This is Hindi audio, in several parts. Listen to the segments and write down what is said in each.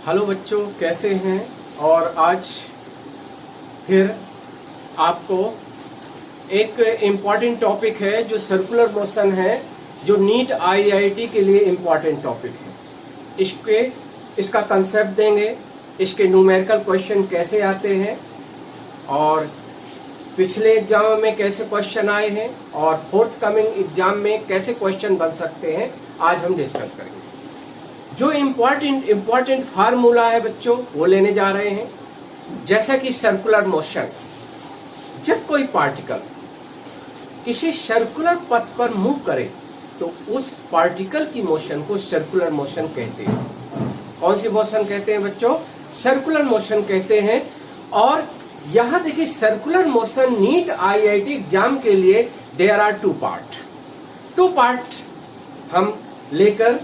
हेलो बच्चों, कैसे हैं। और आज फिर आपको एक इम्पॉर्टेंट टॉपिक है जो सर्कुलर मोशन है, जो नीट आईआईटी के लिए इम्पॉर्टेंट टॉपिक है। इसका कंसेप्ट देंगे, इसके न्यूमेरिकल क्वेश्चन कैसे आते हैं और पिछले एग्जाम में कैसे क्वेश्चन आए हैं और फोर्थ कमिंग एग्जाम में कैसे क्वेश्चन बन सकते हैं, आज हम डिस्कस करेंगे। जो इम्पोर्टेंट फार्मूला है बच्चों, वो लेने जा रहे हैं। जैसा कि सर्कुलर मोशन, जब कोई पार्टिकल किसी सर्कुलर पथ पर मूव करे तो उस पार्टिकल की मोशन को सर्कुलर मोशन कहते हैं। कौन सी मोशन कहते हैं बच्चों? सर्कुलर मोशन कहते हैं। और यहां देखिए, circular motion NEET IIT exam के लिए देयर आर टू पार्ट हम लेकर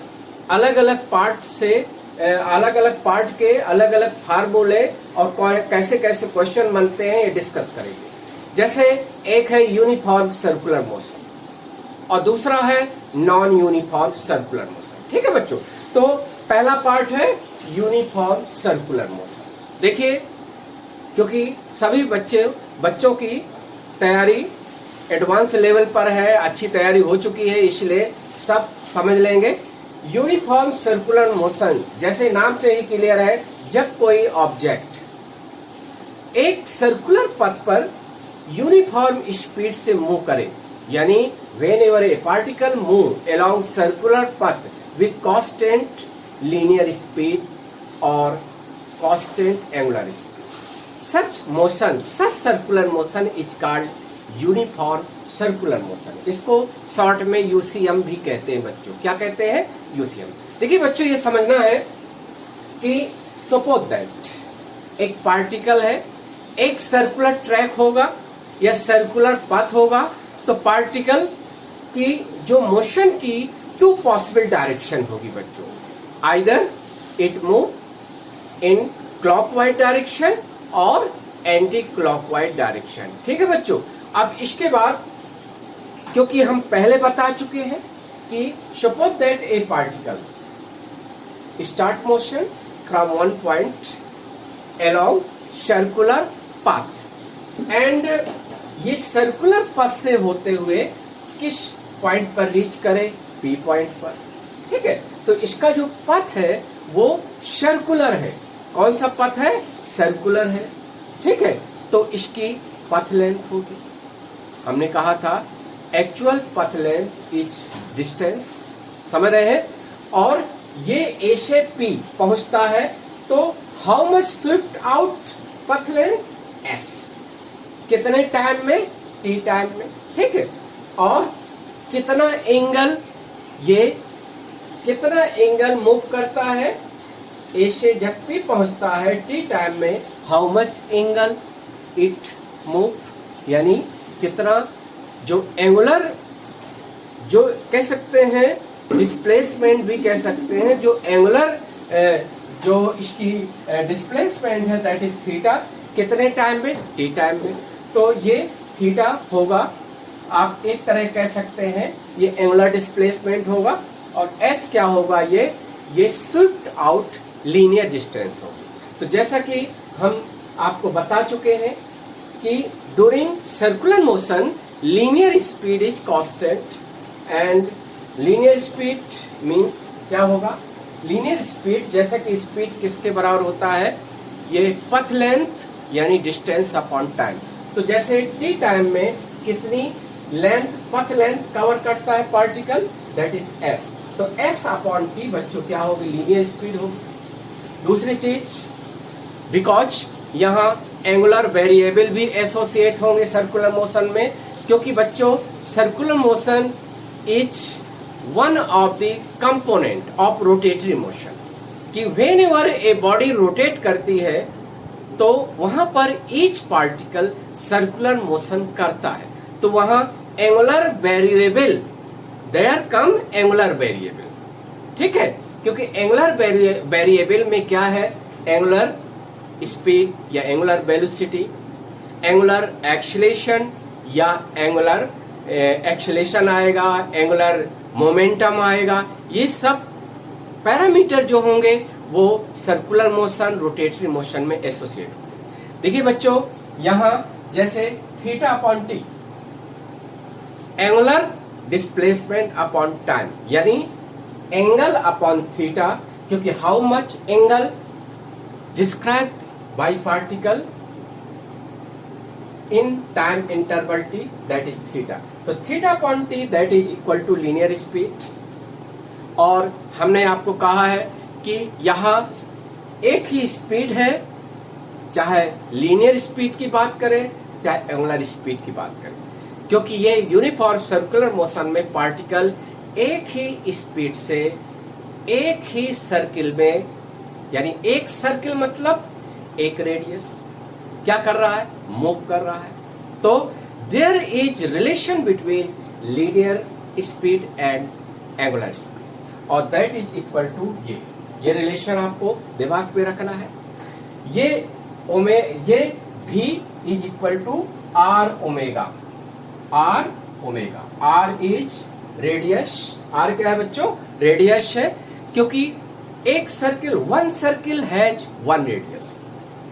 अलग अलग पार्ट के अलग अलग फार्मूले और कैसे कैसे क्वेश्चन बनते हैं ये डिस्कस करेंगे। जैसे एक है यूनिफॉर्म सर्कुलर मोशन और दूसरा है नॉन यूनिफॉर्म सर्कुलर मोशन। ठीक है बच्चों, तो पहला पार्ट है यूनिफॉर्म सर्कुलर मोशन। देखिए, क्योंकि सभी बच्चों की तैयारी एडवांस लेवल पर है, अच्छी तैयारी हो चुकी है, इसलिए सब समझ लेंगे। यूनिफॉर्म सर्कुलर मोशन जैसे नाम से ही क्लियर है, जब कोई ऑब्जेक्ट एक सर्कुलर पथ पर यूनिफॉर्म स्पीड से मूव करे, यानी when ever A particle move along circular पथ विथ कांस्टेंट लीनियर स्पीड और constant angular speed, such circular motion is called uniform circular motion. इसको शॉर्ट में यूसीएम भी कहते हैं बच्चों। क्या कहते हैं? यूसीएम। देखिए बच्चों, ये समझना है कि सपोज दैट एक पार्टिकल है, एक सर्कुलर ट्रैक होगा या सर्कुलर पथ होगा, तो पार्टिकल की जो मोशन की टू पॉसिबल डायरेक्शन होगी बच्चों। Either it move in clockwise direction और एंटी क्लॉकवाइज डायरेक्शन। ठीक है बच्चों। अब इसके बाद, क्योंकि हम पहले बता चुके हैं कि suppose that A particle start motion from one point along circular path and ये सर्कुलर पाथ से होते हुए किस पॉइंट पर रीच करे? पी पॉइंट पर। ठीक है, तो इसका जो पथ है वो सर्कुलर है। कौन सा पथ है? सर्कुलर है। ठीक है, तो इसकी पथ लेंथ होगी, हमने कहा था एक्चुअल पथ लेंथ इज डिस्टेंस, समझ रहे हैं। और ये ए से पी पहुंचता है, तो हाउ मच स्विफ्ट आउट पथ लेंथ? एस। कितने टाइम में? टी टाइम में। ठीक है, और कितना एंगल मूव करता है? ए से जब पी पहुंचता है टी टाइम में, how much angle it move, यानी कितना जो एंगुलर, जो कह सकते हैं डिस्प्लेसमेंट भी कह सकते हैं, जो एंगुलर जो इसकी डिस्प्लेसमेंट है दैट इज थीटा। कितने टाइम में? टी टाइम में। तो ये थीटा होगा, आप एक तरह कह सकते हैं ये एंगुलर डिस्प्लेसमेंट होगा। और एस क्या होगा? ये स्विफ्ट आउट लीनियर डिस्टेंस होगी। तो जैसा कि हम आपको बता चुके हैं कि during circular motion linear speed is constant and linear speed means क्या होगा? लीनियर स्पीड, जैसा कि स्पीड किसके बराबर होता है? ये पथ लेंथ यानी डिस्टेंस अपॉन टाइम। तो जैसे टी टाइम में कितनी लेंथ, पथ लेंथ कवर करता है पार्टिकल, दैट इज एस। तो एस अपॉन टी बच्चों क्या होगी? लीनियर स्पीड होगी। दूसरी चीज, बिकॉज यहाँ एंगुलर वेरिएबल भी एसोसिएट होंगे सर्कुलर मोशन में, क्योंकि बच्चों circular motion is one of the component of rotatory motion, कि whenever a body rotate करती है तो वहां पर ईच पार्टिकल सर्कुलर मोशन करता है। तो वहां angular variable, there come angular variable. ठीक है, क्योंकि एंगुलर वेरिएबल में क्या है? एंगुलर स्पीड या एंगुलर वेलोसिटी, एंगुलर एक्सीलरेशन या एंगुलर एक्सीलरेशन आएगा, एंगुलर मोमेंटम आएगा। ये सब पैरामीटर जो होंगे वो सर्कुलर मोशन, रोटेटरी मोशन में एसोसिएट होते हैं। देखिए बच्चों, यहां जैसे theta upon T, angular displacement upon time, यानी एंगल अपॉन थीटा, क्योंकि how much angle describe by particle in time interval T, that is theta. तो theta upon T that is equal to linear speed. और हमने आपको कहा है कि यहां एक ही स्पीड है, चाहे लीनियर स्पीड की बात करें चाहे एंगुलर स्पीड की बात करें, क्योंकि ये यूनिफॉर्म सर्कुलर मोशन में पार्टिकल एक ही स्पीड से एक ही सर्किल में, यानी एक सर्किल मतलब एक रेडियस क्या कर रहा है, मूव कर रहा है। तो there is relation between linear speed and angular speed, और दैट इज इक्वल टू ये रिलेशन आपको दिमाग पे रखना है। ये V is equal to R omega, R is radius, R क्या है बच्चों, रेडियस है, क्योंकि एक circle, one circle has one radius,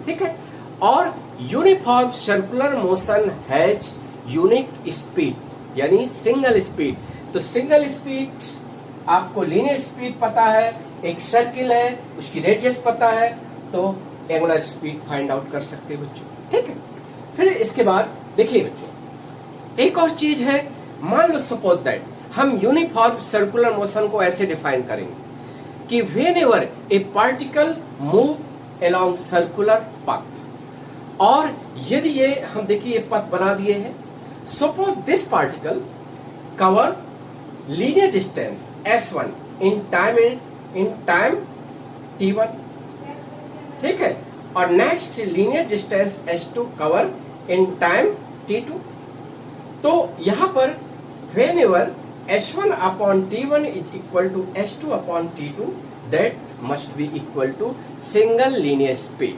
ठीक है। और uniform circular motion has unique speed, यानी सिंगल स्पीड। तो सिंगल स्पीड आपको लीनियर स्पीड पता है, एक सर्किल है उसकी रेडियस पता है, तो एंगुलर स्पीड फाइंड आउट कर सकते हैं बच्चों, ठीक है। फिर इसके बाद देखिए बच्चों, एक और चीज है, मान लो सपोज दैट हम यूनिफॉर्म सर्कुलर मोशन को ऐसे डिफाइन करेंगे कि व्हेनेवर ए particle move along circular path, और यदि ये हम देखिए ये पथ बना दिए हैं, suppose this particle cover linear distance s1 in time t1, ठीक है, और next linear distance s2 cover in time t2। तो यहां पर whenever s1 upon t1 is equal to s2 upon t2, that must be equal to single linear speed,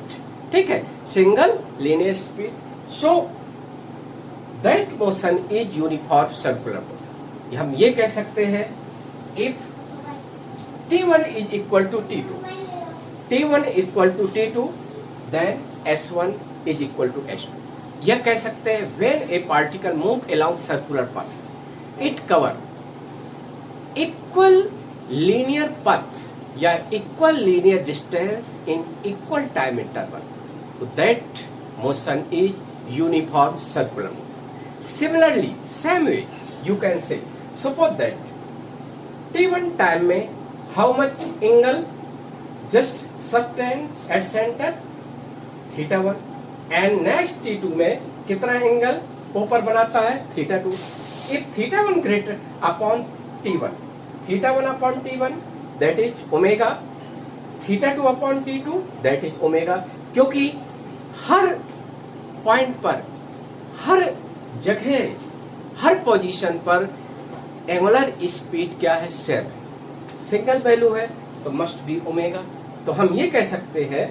ठीक है, single linear speed. So that motion is uniform circular motion. हम ये कह सकते हैं, if t1 is equal to t2, then s1 is equal to s2। यह कह सकते हैं when a particle move along circular path, it cover equal linear path या equal linear distance in equal time interval, तो that motion is uniform circular motion. Similarly same way you can say, suppose that t1 time में how much angle just sustain at centre θ1, and next t2 में कितना एंगल ऊपर बनाता है θ2। If θ1 greater upon t1 that is omega, θ2 upon t2 that is omega, क्योंकि हर पॉइंट पर, हर जगह, हर पोजीशन पर एंगुलर स्पीड क्या है, सेम है, सिंगल वैल्यू है, तो मस्ट बी ओमेगा। तो हम ये कह सकते हैं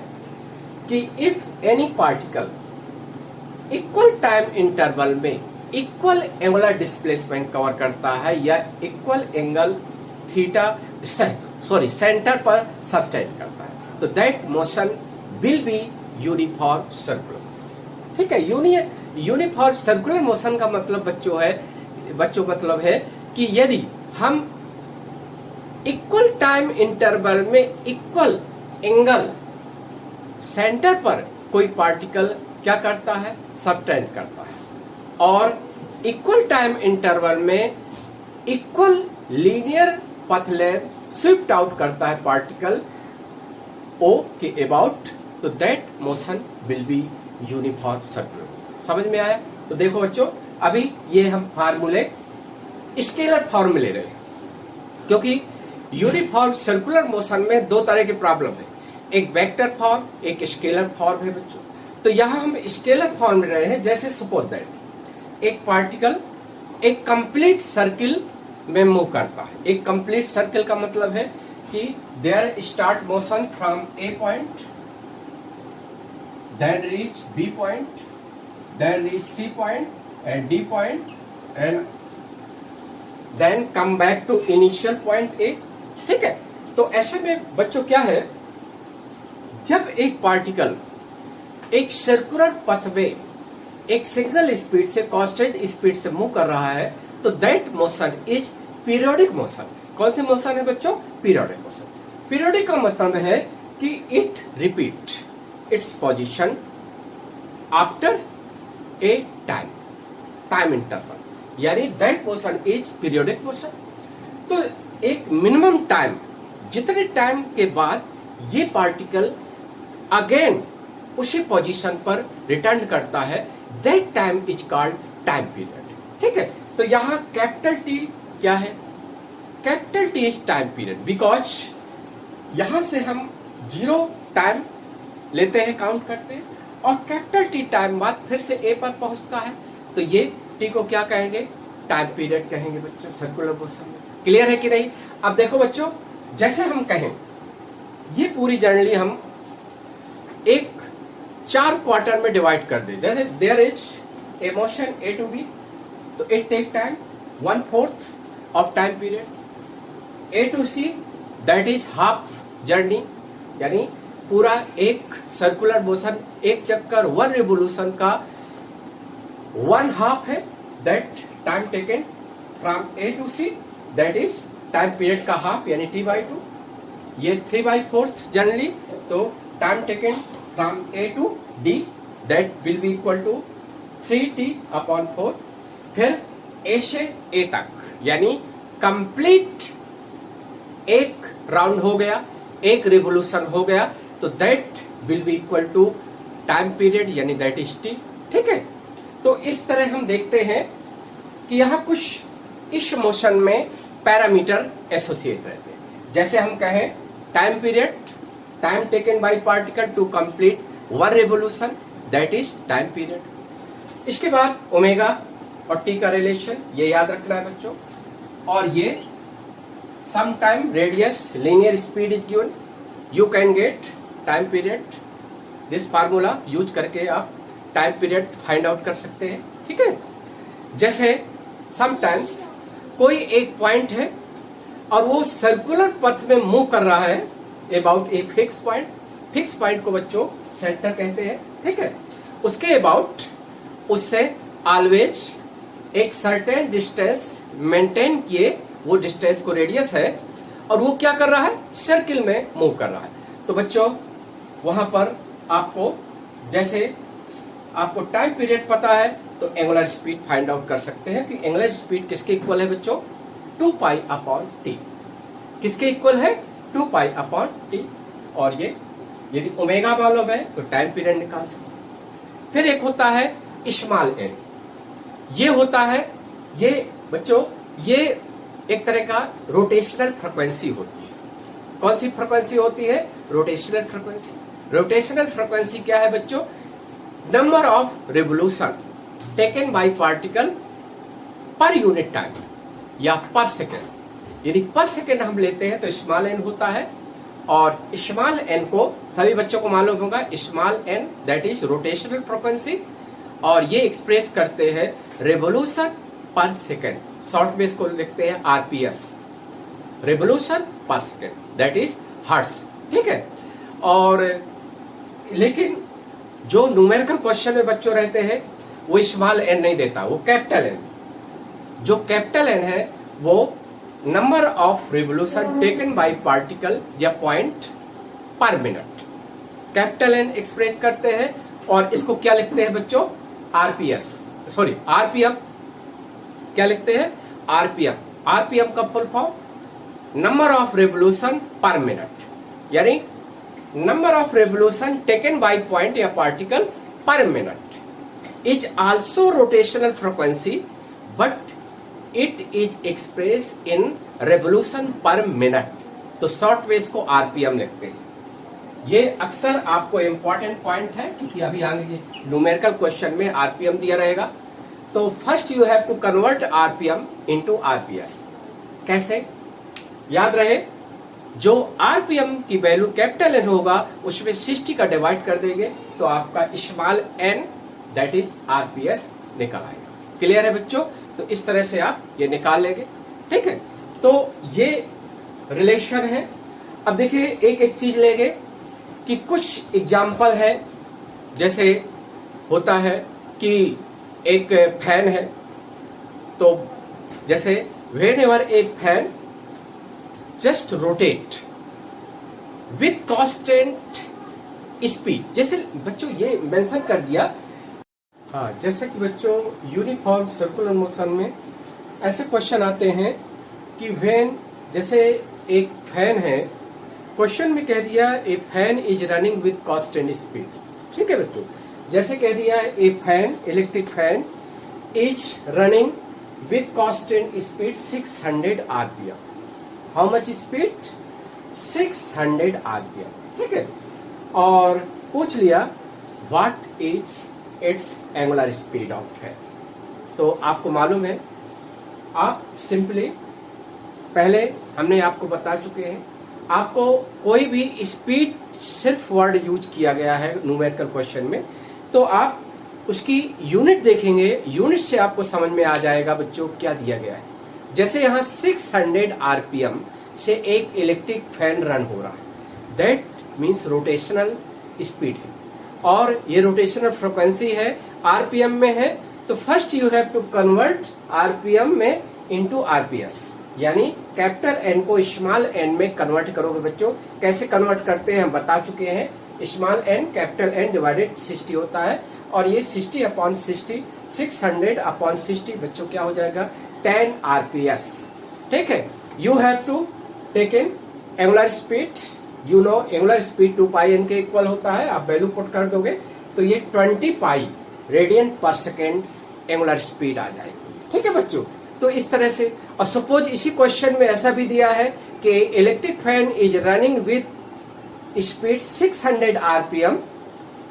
कि if any particle equal time interval में इक्वल एंगुलर डिस्प्लेसमेंट कवर करता है या इक्वल एंगल सेंटर पर सबटेंड करता है, तो that motion will be uniform circular motion, ठीक है। यूनिफॉर्म सर्कुलर मोशन का मतलब बच्चों मतलब है कि यदि हम इक्वल टाइम इंटरवल में इक्वल एंगल सेंटर पर कोई पार्टिकल क्या करता है, सबटेंड करता है, और इक्वल टाइम इंटरवल में equal linear path length Swift out करता है पार्टिकल O के अबाउट, तो that motion will be uniform circular. समझ में आया? तो देखो बच्चों, अभी ये हम फार्मूले स्केलर फॉर्मूले रहे, क्योंकि यूनिफॉर्म सर्कुलर मोशन में दो तरह के प्रॉब्लम है, एक वेक्टर फॉर्म, एक स्केलर फॉर्म है बच्चों। तो यहां हम स्केलर फॉर्म में रहे हैं, जैसे सपोज दैट एक पार्टिकल एक कंप्लीट सर्किल में मूव करता है। एक कंप्लीट सर्किल का मतलब है कि there start motion from A point, then reach B point, then reach C point and D point, and then come back to initial point A, ठीक है। तो ऐसे में बच्चों क्या है जब एक पार्टिकल एक सर्कुलर पथ में एक सिंगल स्पीड से कांस्टेंट स्पीड से मूव कर रहा है तो that motion is periodic motion. कौन सी मोशन है बच्चों? Periodic motion. पीरियोडिक का मतलब है कि it repeat its position after a time interval, यानी that motion is periodic motion. तो एक मिनिमम टाइम, जितने टाइम के बाद ये पार्टिकल अगेन उसी पोजीशन पर रिटर्न करता है, that time is called time period. ठीक है, तो यहां कैपिटल टी क्या है? Capital T is time period because यहां से हम 0 टाइम लेते हैं, काउंट करते हैं, और कैपिटल टी टाइम बाद फिर से ए पर पहुंचता है, तो ये टी को क्या कहेंगे? टाइम पीरियड कहेंगे बच्चों, सर्कुलर मोशन में। क्लियर है कि नहीं? अब देखो बच्चों, जैसे हम कहें ये पूरी जर्नी हम एक 4 क्वार्टर में डिवाइड कर दे, जैसे there is a motion A to B, तो it take time 1/4 of time period. A to C that is half journey, यानी पूरा एक सर्कुलर मोशन, एक चक्कर 1 रिवोल्यूशन का 1/2 है, that time taken from A to C, that is time period का हाफ, यानी t/2। ये 3/4 जनरली, तो time taken from A to D, that will be equal to 3t/4। फिर ए से ए तक, यानी कंप्लीट एक राउंड हो गया, एक रिवोल्यूशन हो गया, तो that will be equal to time period, यानी दैट इज टी। ठीक है, तो इस तरह हम देखते हैं कि यहां कुछ इस मोशन में पैरामीटर एसोसिएट रहते हैं। जैसे हम कहें time period, time taken by particle to complete 1 revolution, that is time period. इसके बाद ओमेगा और टी का रिलेशन, ये याद रखना है बच्चों। और ये some time radius linear speed is given, you can get time period. This formula use करके आप टाइम पीरियड फाइंड आउट कर सकते हैं। ठीक है, जैसे समटाइम्स कोई एक पॉइंट है और वो सर्कुलर पथ में मूव कर रहा है about a fix point. Fix point को बच्चों सेंटर कहते हैं। ठीक है, उसके अबाउट उससे ऑलवेज एक सर्टेन डिस्टेंस मेंटेन किए, वो डिस्टेंस को रेडियस है, और वो क्या कर रहा है? सर्किल में मूव कर रहा है। तो बच्चों वहां पर आपको, जैसे आपको टाइम पीरियड पता है तो एंगुलर स्पीड फाइंड आउट कर सकते हैं कि एंगुलर स्पीड किसके इक्वल है बच्चों? 2π/t। किसके इक्वल है? 2π/t। और ये यदि ओमेगा मालूम है तो टाइम पीरियड निकाल सकते। फिर एक होता है स्मॉल एन, ये होता है, ये बच्चों ये एक तरह का रोटेशनल फ्रीक्वेंसी होती है। कौन सी फ्रीक्वेंसी होती है? Rotational frequency. रोटेशनल फ्रीक्वेंसी क्या है बच्चों? Number of revolution taken by particle per unit time या पर सेकेंड। यदि पर सेकेंड हम लेते हैं तो स्मॉल एन होता है, और स्मॉल एन को सभी बच्चों को मालूम होगा, small N that is rotational frequency, और ये एक्सप्रेस करते हैं रिवोल्यूशन पर सेकेंड। शॉर्ट में इसको लिखते हैं RPS, revolution per second, that is hertz. ठीक है, और लेकिन जो न्यूमेरिकल क्वेश्चन में बच्चों रहते हैं वो स्मॉल एन नहीं देता, वो कैपिटल एन। जो कैपिटल एन है वो number of revolution taken by particle या point per minute, capital N express करते हैं, और इसको क्या लिखते हैं बच्चों? RPS, sorry RPM. क्या लिखते हैं? आरपीएम। आरपीएम का full form number of revolution per minute, यानी number of revolution taken by point या particle per minute is also rotational frequency, but it is express in revolution per minute. तो शॉर्ट में इसको आरपीएम लिखते हैं। ये अक्सर आपको इंपॉर्टेंट पॉइंट है, क्योंकि अभी आगे न्यूमेरिकल क्वेश्चन में आरपीएम दिया रहेगा। तो first you have to convert RPM into RPS. कैसे? याद रहे, जो आरपीएम की वैल्यू कैपिटल एन होगा उसमें 60 का डिवाइड कर देंगे तो आपका small N that is RPS निकल आएगा। क्लियर है बच्चों? तो इस तरह से आप ये निकाल लेंगे। ठीक है, तो ये रिलेशन है। अब देखिए एक एक चीज लेंगे, कि कुछ एग्जाम्पल है, जैसे होता है कि एक फैन है, तो जैसे whenever A fan just rotate with constant speed, जैसे बच्चों ये मेंशन कर दिया। हाँ, जैसे कि बच्चों यूनिफॉर्म सर्कुलर मोशन में ऐसे क्वेश्चन आते हैं कि व्हेन, जैसे एक फैन है, क्वेश्चन में कह दिया ए fan is running with constant speed. ठीक है बच्चों, जैसे कह दिया ए fan, electric fan is running with constant speed 600 RPM. How much speed? 600 RPM. ठीक है, और पूछ लिया what is it's angular speed of fan. तो आपको मालूम है, आप सिंपली पहले हमने आपको बता चुके हैं, आपको कोई भी स्पीड सिर्फ वर्ड यूज किया गया है न्यूमेरिकल क्वेश्चन में, तो आप उसकी यूनिट देखेंगे, यूनिट से आपको समझ में आ जाएगा बच्चों क्या दिया गया है। जैसे यहाँ 600 आरपीएम से एक इलेक्ट्रिक फैन रन हो रहा है, दैट मीन्स रोटेशनल स्पीड है, और ये रोटेशनल फ्रिक्वेंसी है, आरपीएम में है। तो first you have to convert RPM में इनटू आरपीएस, यानी कैपिटल एन को स्मॉल एन में कन्वर्ट करोगे बच्चों। कैसे कन्वर्ट करते हैं हम बता चुके हैं, small N capital N divided 60 होता है, और ये 60 अपॉन 60, 600 अपॉन 60 बच्चों क्या हो जाएगा? 10 आरपीएस। ठीक है, you have to take in angular speed, you know angular speed 2 pi N के इक्वल होता है, आप वैल्यू पुट कर दोगे तो ये 20 pi radian per second angular speed आ जाएगी। ठीक है बच्चों, तो इस तरह से। और सपोज इसी क्वेश्चन में ऐसा भी दिया है कि electric fan is running with speed 600 RPM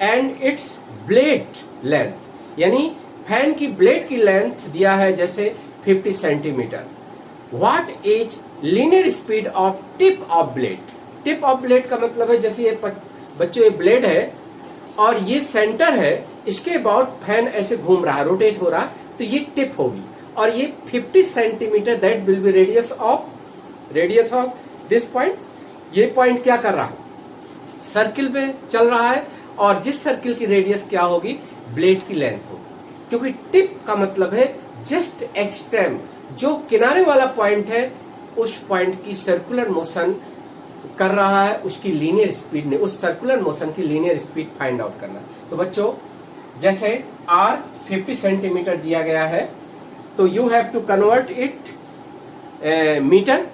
and it's blade length, यानी फैन की ब्लेड की लेंथ दिया है जैसे 50 centimetre. What is linear speed of tip of blade? Tip of blade का मतलब है, जैसे ये बच्चों ये ब्लेड है और ये सेंटर है, इसके अबाउट फैन ऐसे घूम रहा है, रोटेट हो रहा है, तो ये टिप होगी, और ये 50 centimetre that will B radius of this point. ये पॉइंट क्या कर रहा है? सर्किल में चल रहा है, और जिस सर्किल की रेडियस क्या होगी? ब्लेड की लेंथ होगी, क्योंकि टिप का मतलब है जस्ट एक्सट्रीम, जो किनारे वाला पॉइंट है उस पॉइंट की सर्कुलर मोशन कर रहा है, उसकी लीनियर स्पीड ने, उस सर्कुलर मोशन की लीनियर स्पीड फाइंड आउट करना है। तो बच्चों जैसे r 50 सेंटीमीटर दिया गया है, तो you have to convert it metre,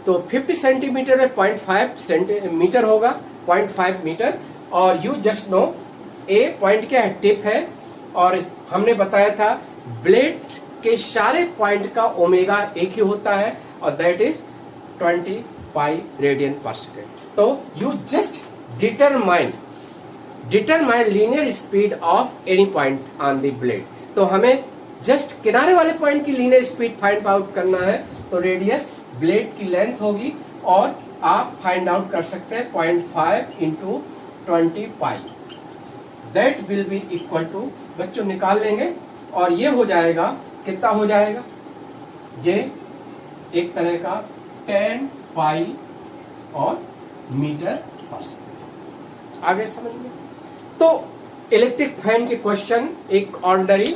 तो 50 सेंटीमीटर में 0.5 सेंटीमीटर होगा, 0.5 मीटर, और you just know a point क्या है? टिप है, और हमने बताया था ब्लेड के सारे पॉइंट का ओमेगा एक ही होता है, और that is 20 pi radian per second. तो you just determine linear speed of any point on the blade. तो हमें जस्ट किनारे वाले पॉइंट की लीनियर स्पीड फाइंड आउट करना है, तो रेडियस ब्लेड की लेंथ होगी, और आप फाइंड आउट कर सकते हैं 0.5 into 20 pi, that will be equal to, बच्चों निकाल लेंगे, और ये हो जाएगा, कितना हो जाएगा? ये एक तरह का 10 पाई और मीटर पर सेकेंड। आगे समझ में? तो इलेक्ट्रिक फैन के क्वेश्चन एक ऑर्डिनरी,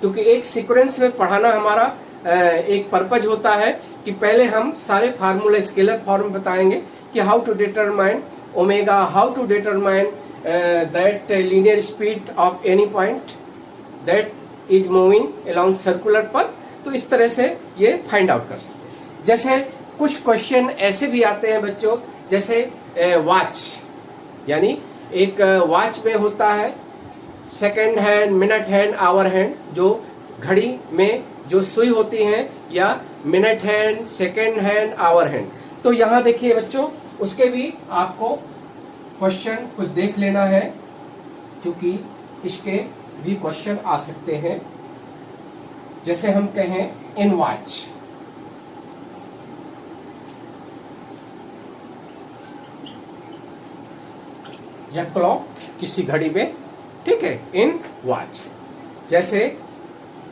क्योंकि एक सीक्वेंस में पढ़ाना हमारा एक पर्पज होता है कि पहले हम सारे फार्मूले स्केलर फॉर्म बताएंगे कि how to determine omega, how to determine that linear speed of any point that is moving along circular पर। तो इस तरह से ये फाइंड आउट कर सकते हैं। जैसे कुछ क्वेश्चन ऐसे भी आते हैं बच्चों, जैसे वॉच, यानी एक वॉच में होता है second hand, minute hand, hour hand, जो घड़ी में जो सुई होती हैं, या minute hand, second hand, hour hand. तो यहाँ देखिए बच्चों, उसके भी आपको क्वेश्चन कुछ देख लेना है, क्योंकि इसके भी क्वेश्चन आ सकते हैं। जैसे हम कहें इन वॉच, या क्लॉक किसी घड़ी में, ठीक है, इन वॉच। जैसे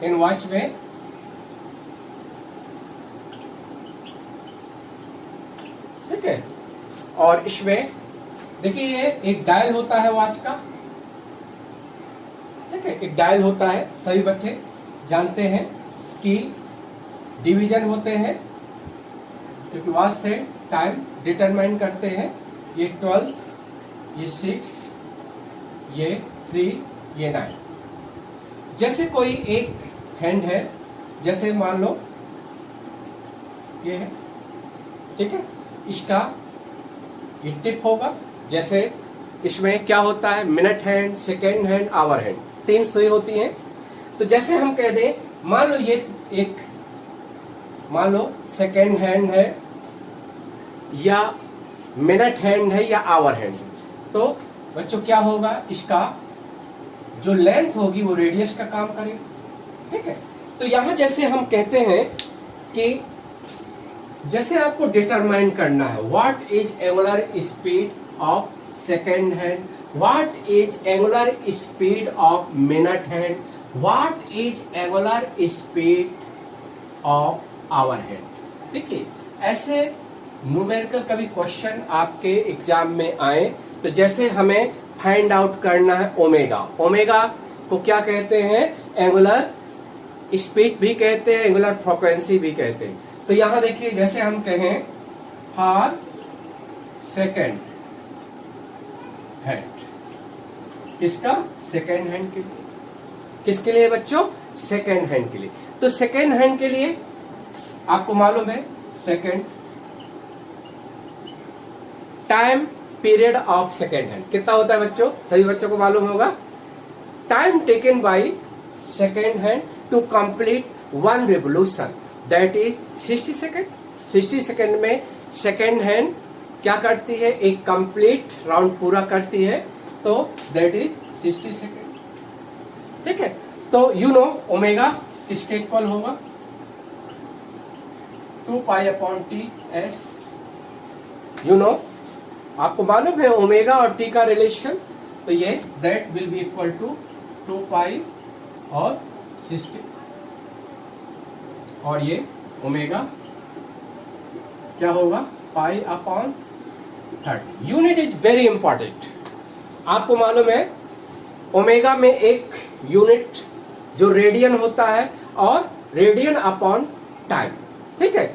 इन वॉच में ठीक है, और इसमें देखिए ये एक डायल होता है वॉच का, ठीक है, एक डायल होता है, सभी बच्चे जानते हैं कि डिवीजन होते हैं क्योंकि वॉच से टाइम डिटरमाइन करते हैं। ये 12, ये 6, ये 3, ये 9। जैसे कोई एक हैंड है, जैसे मान लो ये है, ठीक है, इसका ये टिप होगा। जैसे इसमें क्या होता है, minute hand, second hand, hour hand, 3 सुई होती हैं। तो जैसे हम कह दें, मान लो ये एक, मान लो सेकेंड हैंड है या मिनट हैंड है या आवर हैंड है, तो बच्चों क्या होगा, इसका जो लेंथ होगी वो रेडियस का काम करेगी, ठीक है। तो यहां जैसे हम कहते हैं कि जैसे आपको डिटरमाइन करना है what is angular speed of second hand, what is angular speed of minute hand, what is angular speed of hour hand, ठीक है। ऐसे न्यूमेरिकल कभी क्वेश्चन आपके एग्जाम में आए तो जैसे हमें फाइंड आउट करना है ओमेगा, ओमेगा को क्या कहते हैं, एंगुलर स्पीड भी कहते हैं, एंगुलर फ्रीक्वेंसी भी कहते हैं। तो यहां देखिए, जैसे हम कहें फॉर सेकेंड हैंड, किसका, सेकेंड हैंड के लिए, किसके लिए बच्चों, सेकेंड हैंड के लिए। तो सेकेंड हैंड के लिए आपको मालूम है second time period of second hand कितना होता है बच्चों, सभी बच्चों को मालूम होगा। Time taken by second hand to complete 1 revolution, that is 60 second. 60 second में सेकेंड हैंड क्या करती है, एक कंप्लीट राउंड पूरा करती है, तो दैट इज 60 सेकेंड, ठीक है। तो यू नो ओमेगा किसके इक्वल होगा, 2 pi upon T S, you know, आपको मालूम है ओमेगा और टी का रिलेशन, तो ये that will be equal to 2 pi और 60, और ये ओमेगा क्या होगा, pi upon 30। Unit is very important. आपको मालूम है ओमेगा में एक यूनिट जो रेडियन होता है और रेडियन अपॉन टाइम, ठीक है।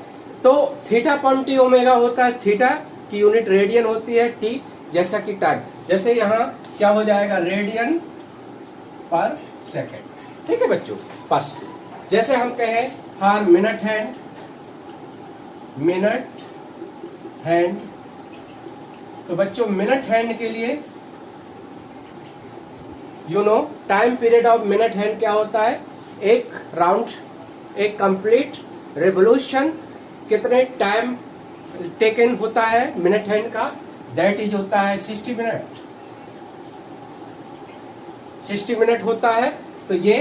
तो थीटा अपॉन टी ओमेगा होता है, थीटा की यूनिट रेडियन होती है, टी जैसा कि टाइम। जैसे यहाँ क्या हो जाएगा, रेडियन पर सेकेंड, ठीक है बच्चों, पर सेकेंड। जैसे हम कहें for minute hand, minute hand, तो बच्चों मिनट हैंड के लिए you know time period of minute hand क्या होता है, एक राउंड, एक कंप्लीट रेवोल्यूशन कितने टाइम टेकन होता है मिनट हैंड का, दैट इज होता है 60 मिनट, 60 मिनट होता है। तो ये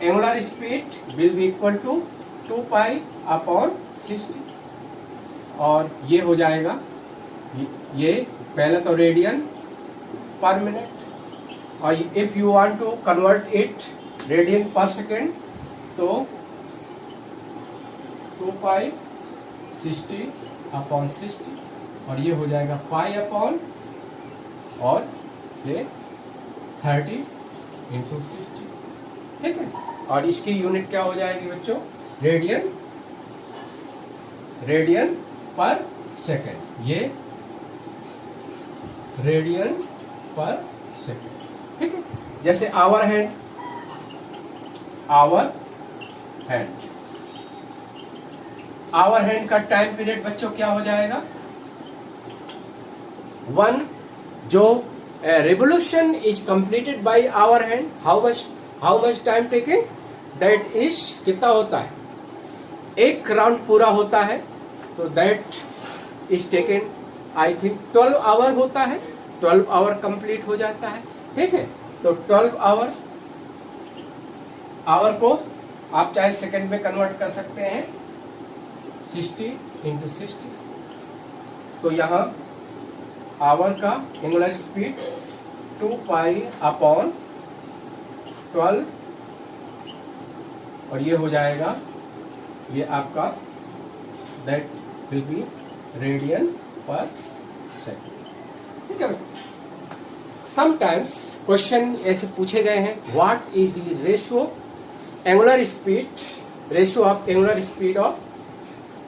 angular speed will be equal to 2 pi upon 60, और ये हो जाएगा, ये पहले तो रेडियन पर मिनट, और if you want to convert it radian per second तो 2 पाई 60 अपॉन 60, और ये हो जाएगा पाई अपॉन, और ये 30 इंटू 60, ठीक है। और इसकी यूनिट क्या हो जाएगी बच्चों, रेडियन, रेडियन पर सेकेंड, ये रेडियन पर सेकेंड, ठीक है। जैसे hour hand, hour hand, hour hand का टाइम पीरियड बच्चों क्या हो जाएगा, 1 जो revolution is completed by our hand, how much time taken, that is कितना होता है, एक राउंड पूरा होता है, तो that is taken I think 12 our होता है, 12 आवर कंप्लीट हो जाता है, ठीक है। तो 12 आवर को आप चाहे सेकंड में कन्वर्ट कर सकते हैं, 60 इंटू 60, तो यहाँ आवर का एंगुलर स्पीड 2 पाई अपॉन 12, और ये हो जाएगा, ये आपका that will B radian per second, ठीक है। समटाइम्स क्वेश्चन ऐसे पूछे गए हैं, what is the ratio angular speed, ratio of angular speed of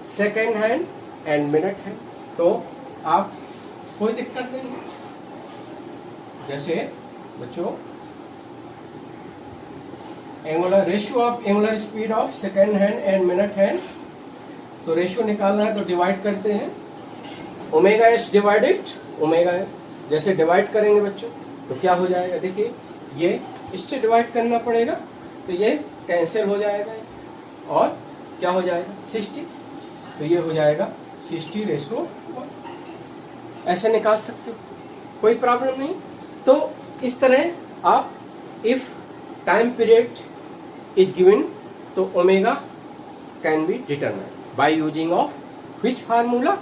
second hand and minute hand. तो आप कोई दिक्कत नहीं है, जैसे बच्चों angular ratio of angular speed of second hand and minute hand, तो रेशियो निकालना है तो डिवाइड करते हैं, ओमेगा एस डिवाइडेड ओमेगा है। जैसे डिवाइड करेंगे बच्चों तो क्या हो जाएगा, देखिए ये इससे डिवाइड करना पड़ेगा तो ये कैंसिल हो जाएगा और क्या हो जाएगा 60, तो ये हो जाएगा 60:1। ऐसे निकाल सकते हो, कोई प्रॉब्लम नहीं। तो इस तरह आप if time period is given तो omega can be determined by using of which formula,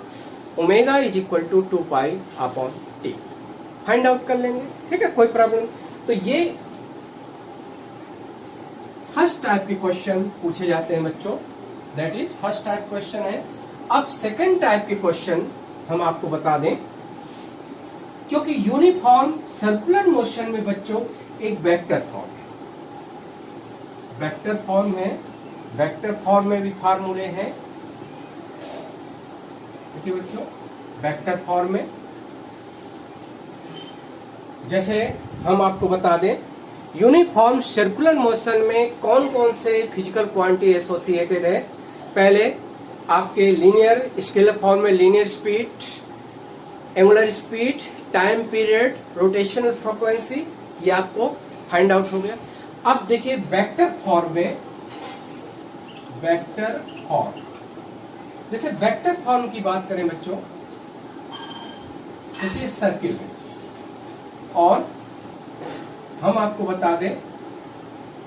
omega is equal to 2π/T find out कर लेंगे, ठीक है, कोई प्रॉब्लम। तो ये फर्स्ट टाइप के क्वेश्चन पूछे जाते हैं बच्चों, that is first type question है। अब सेकंड टाइप के क्वेश्चन हम आपको बता दें, क्योंकि यूनिफॉर्म सर्कुलर मोशन में बच्चों एक वेक्टर फॉर्म है, वेक्टर फॉर्म है, वेक्टर फॉर्म में भी फार्मूले हैं, देखिए बच्चों वेक्टर फॉर्म में जैसे हम आपको बता दें, यूनिफॉर्म सर्कुलर मोशन में कौन कौन से फिजिकल क्वांटिटी एसोसिएटेड है। पहले आपके लीनियर स्केलर फॉर्म में linear speed, angular speed, time period, rotational frequency, ये आपको फाइंड आउट हो गया। अब देखिए वेक्टर फॉर्म में, वेक्टर फॉर्म, जैसे वेक्टर फॉर्म की बात करें बच्चों, जैसे सर्किल है और हम आपको बता दें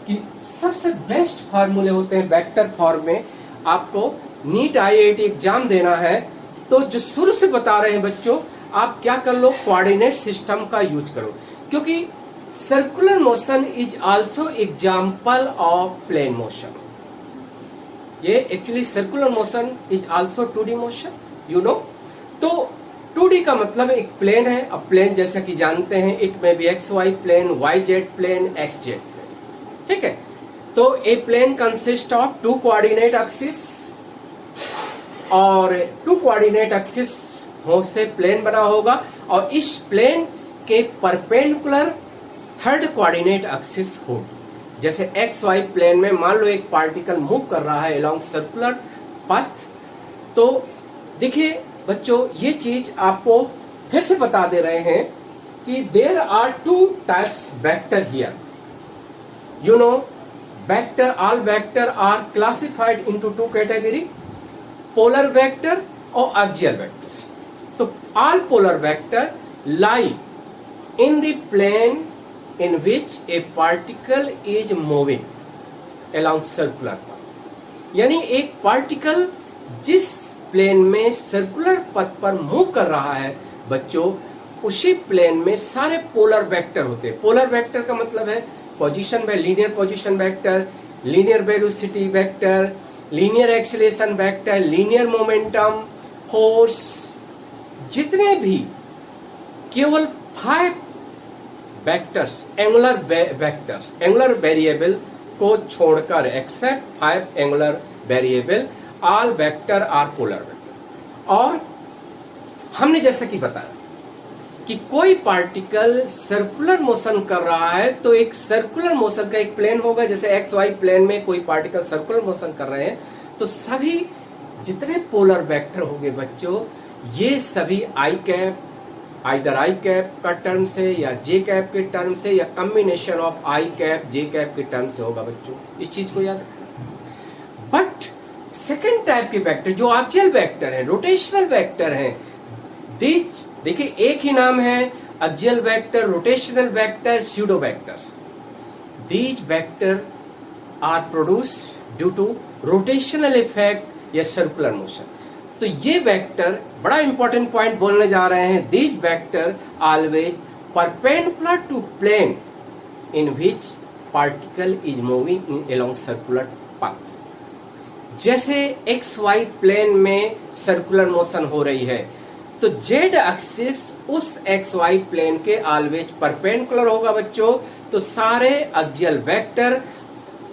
कि सबसे बेस्ट फार्मूले होते हैं वेक्टर फॉर्म में। आपको नीट IIT एग्जाम देना है तो जो शुरू से बता रहे हैं बच्चों, आप क्या कर लो, कोऑर्डिनेट सिस्टम का यूज करो, क्योंकि circular motion is also example of plane motion. ये actually circular motion is also 2D motion, you know. तो 2D का मतलब एक प्लेन है। अब प्लेन जैसा कि जानते हैं, it may be XY plane, YZ plane, XZ plane, ठीक है। तो a plane consist of 2 coordinate axis, और 2 कोऑर्डिनेट एक्सिस से प्लेन बना होगा, और इस प्लेन के परपेंडिकुलर 3rd कोऑर्डिनेट एक्सिस हो। जैसे XY प्लेन में मान लो एक पार्टिकल मूव कर रहा है अलोंग सर्कुलर पाथ, तो देखिए बच्चों ये चीज आपको फिर से बता दे रहे हैं कि there are 2 types vector here, you know. Vector, all vector are classified into 2 category, polar vector और एक्सियल वेक्टर्स। तो all polar vector lie in the plane in which a particle is moving along circular path, यानी एक पार्टिकल जिस प्लेन में सर्कुलर पथ पर मूव कर रहा है बच्चों, उसी प्लेन में सारे पोलर वेक्टर होते हैं। पोलर वेक्टर का मतलब है पोजीशन में linear position vector, linear velocity vector, linear acceleration vector, linear momentum, force, जितने भी केवल 5 vectors, angular vectors, angular variable को छोड़कर, except 5 angular variable, all vector are polar vector. और हमने जैसा कि बताया कि कोई पार्टिकल सर्कुलर मोशन कर रहा है तो एक सर्कुलर मोशन का एक प्लेन होगा। जैसे XY प्लेन में कोई पार्टिकल सर्कुलर मोशन कर रहे हैं तो सभी जितने पोलर वेक्टर होंगे बच्चों, ये सभी I cap, either I cap का टर्म से या जे कैप के टर्म से या combination of I cap J cap के टर्म से होगा बच्चों, इस चीज को याद रखना। बट सेकेंड टाइप के वेक्टर जो एक्सियल वेक्टर है, रोटेशनल वेक्टर है, दीज देखिए एक ही नाम है, axial vector, rotational vector, pseudo vectors. These vector are produced due to rotational effect या सर्कुलर मोशन। तो ये वेक्टर बड़ा इंपॉर्टेंट पॉइंट बोलने जा रहे हैं, these vector always perpendicular to plane in which particle is moving in along circular path. जैसे XY प्लेन में सर्कुलर मोशन हो रही है तो जेड एक्सिस उस एक्स वाई प्लेन के ऑलवेज परपेंडिकुलर होगा बच्चों। तो सारे axial vector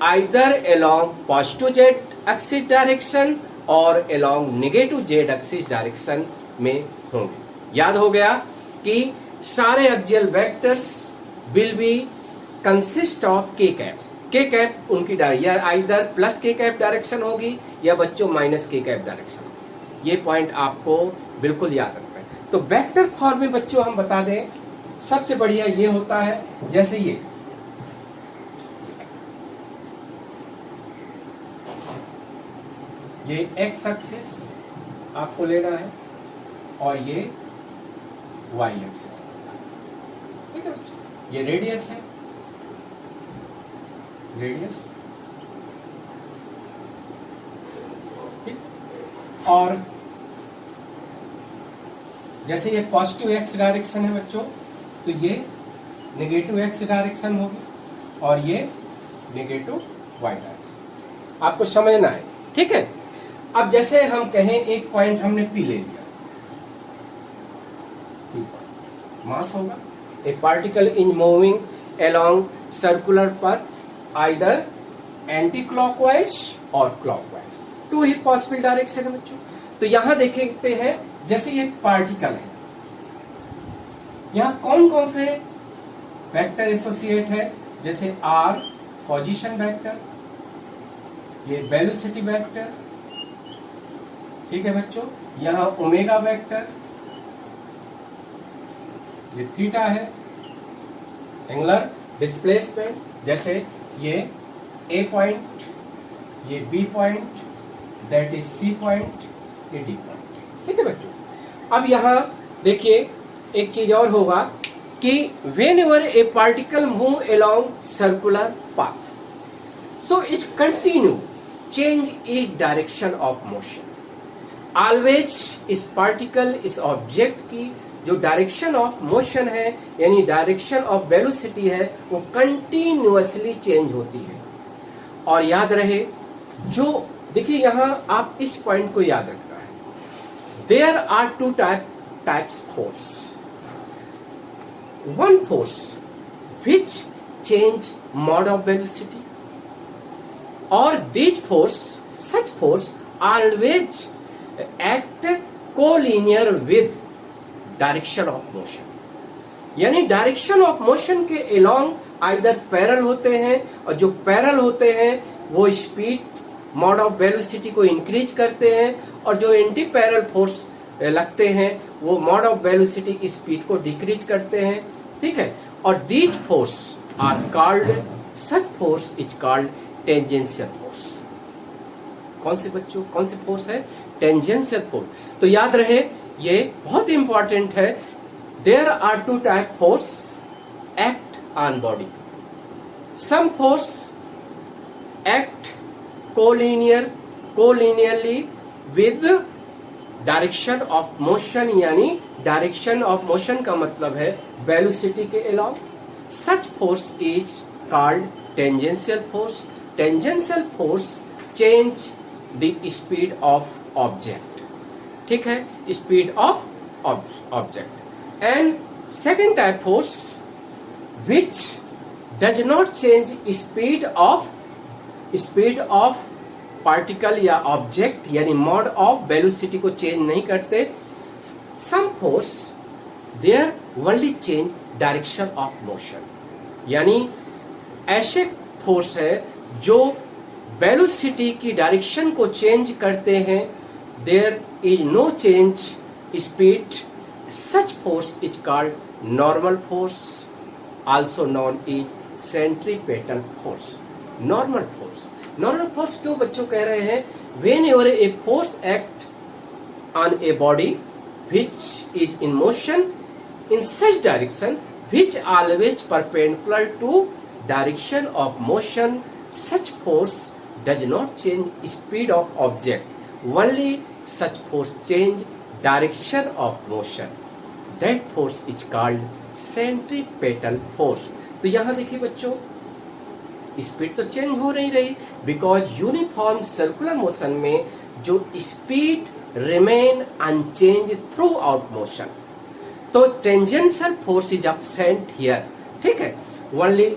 either along positive Z axis direction और along negative Z axis direction में होंगे। याद हो गया कि सारे axial vectors will be consist of के कैप। के कैप उनकी या आइदर प्लस के कैप डायरेक्शन होगी या बच्चों माइनस के कैप डायरेक्शन। ये पॉइंट आपको बिल्कुल याद रखना है। तो वेक्टर फॉर्म में बच्चों हम बता दें, सबसे बढ़िया ये होता है, जैसे ये एक्स एक्सिस आपको लेना है और ये वाई एक्सिस, ठीक है। ये रेडियस है, रेडियस, ठीक। और जैसे ये पॉजिटिव एक्स डायरेक्शन है बच्चों, तो ये नेगेटिव एक्स डायरेक्शन होगी और ये नेगेटिव वाई डायरेक्शन। आपको समझना है, ठीक है। अब जैसे हम कहें एक पॉइंट हमने पी ले लिया, मास होगा, a particle in moving along circular path either anti clockwise और क्लॉकवाइज, टू ही पॉसिबल डायरेक्शन है बच्चों। तो यहां देखते हैं, जैसे ये पार्टिकल है, यहां कौन कौन से वेक्टर एसोसिएट है, जैसे आर पोजीशन वेक्टर, ये वेलोसिटी वेक्टर, ठीक है बच्चों। यहां ओमेगा वेक्टर, ये थीटा है, एंगुलर डिस्प्लेसमेंट, जैसे ये ए पॉइंट, ये B point, that is C point, ये डी पॉइंट, ठीक है बच्चों। अब यहां देखिए एक चीज और होगा कि when ever A particle move along circular path, so it continue change is direction of motion. Always इस पार्टिकल, इस ऑब्जेक्ट की जो डायरेक्शन ऑफ मोशन है, यानी डायरेक्शन ऑफ वेलोसिटी है, वो कंटिन्यूअसली चेंज होती है। और याद रहे, जो देखिए यहां आप इस पॉइंट को याद रखना है, there are two types force. One force which change mode of velocity, और this force, such force always act collinear with direction of motion. यानी डायरेक्शन ऑफ मोशन के अलोंग आइदर पैरेलल होते हैं, और जो पैरेलल होते हैं वो स्पीड मोड ऑफ वेलोसिटी को इंक्रीज करते हैं, और जो एंटी पैरेलल फोर्स लगते हैं वो मोड ऑफ वेलोसिटी स्पीड को डिक्रीज करते हैं, ठीक है। और these force are called, such force is called tangential force. कौन से बच्चों, कौन से फोर्स है? Tangential force. तो याद रहे, ये बहुत इंपॉर्टेंट है। There are two type force act on body. Some force act collinearly with direction of motion, यानी डायरेक्शन ऑफ मोशन का मतलब है वेलोसिटी के अलावा। Such force is called tangential force. Tangential force change the speed of object, ठीक है, speed of object. And second type force which does not change speed of particle या ऑब्जेक्ट, यानी मोड ऑफ वेलोसिटी को चेंज नहीं करते। Some force there only change direction of motion, यानी ऐसे फोर्स है जो वेलोसिटी की डायरेक्शन को चेंज करते हैं। There is no change speed, such force is called normal force, also non is centripetal force. Normal force, normal force क्यों बच्चों कह रहे हैं? Whenever a force act on a body which is in motion in such direction which always perpendicular to direction of motion, such force does not change speed of object, only such force change direction of motion. That force is called centripetal force. तो यहां देखिए बच्चों, स्पीड तो चेंज हो नहीं रही, बिकॉज यूनिफॉर्म सर्कुलर मोशन में जो speed remain unchanged throughout motion. तो tangential force is absent here, ठीक है, ओनली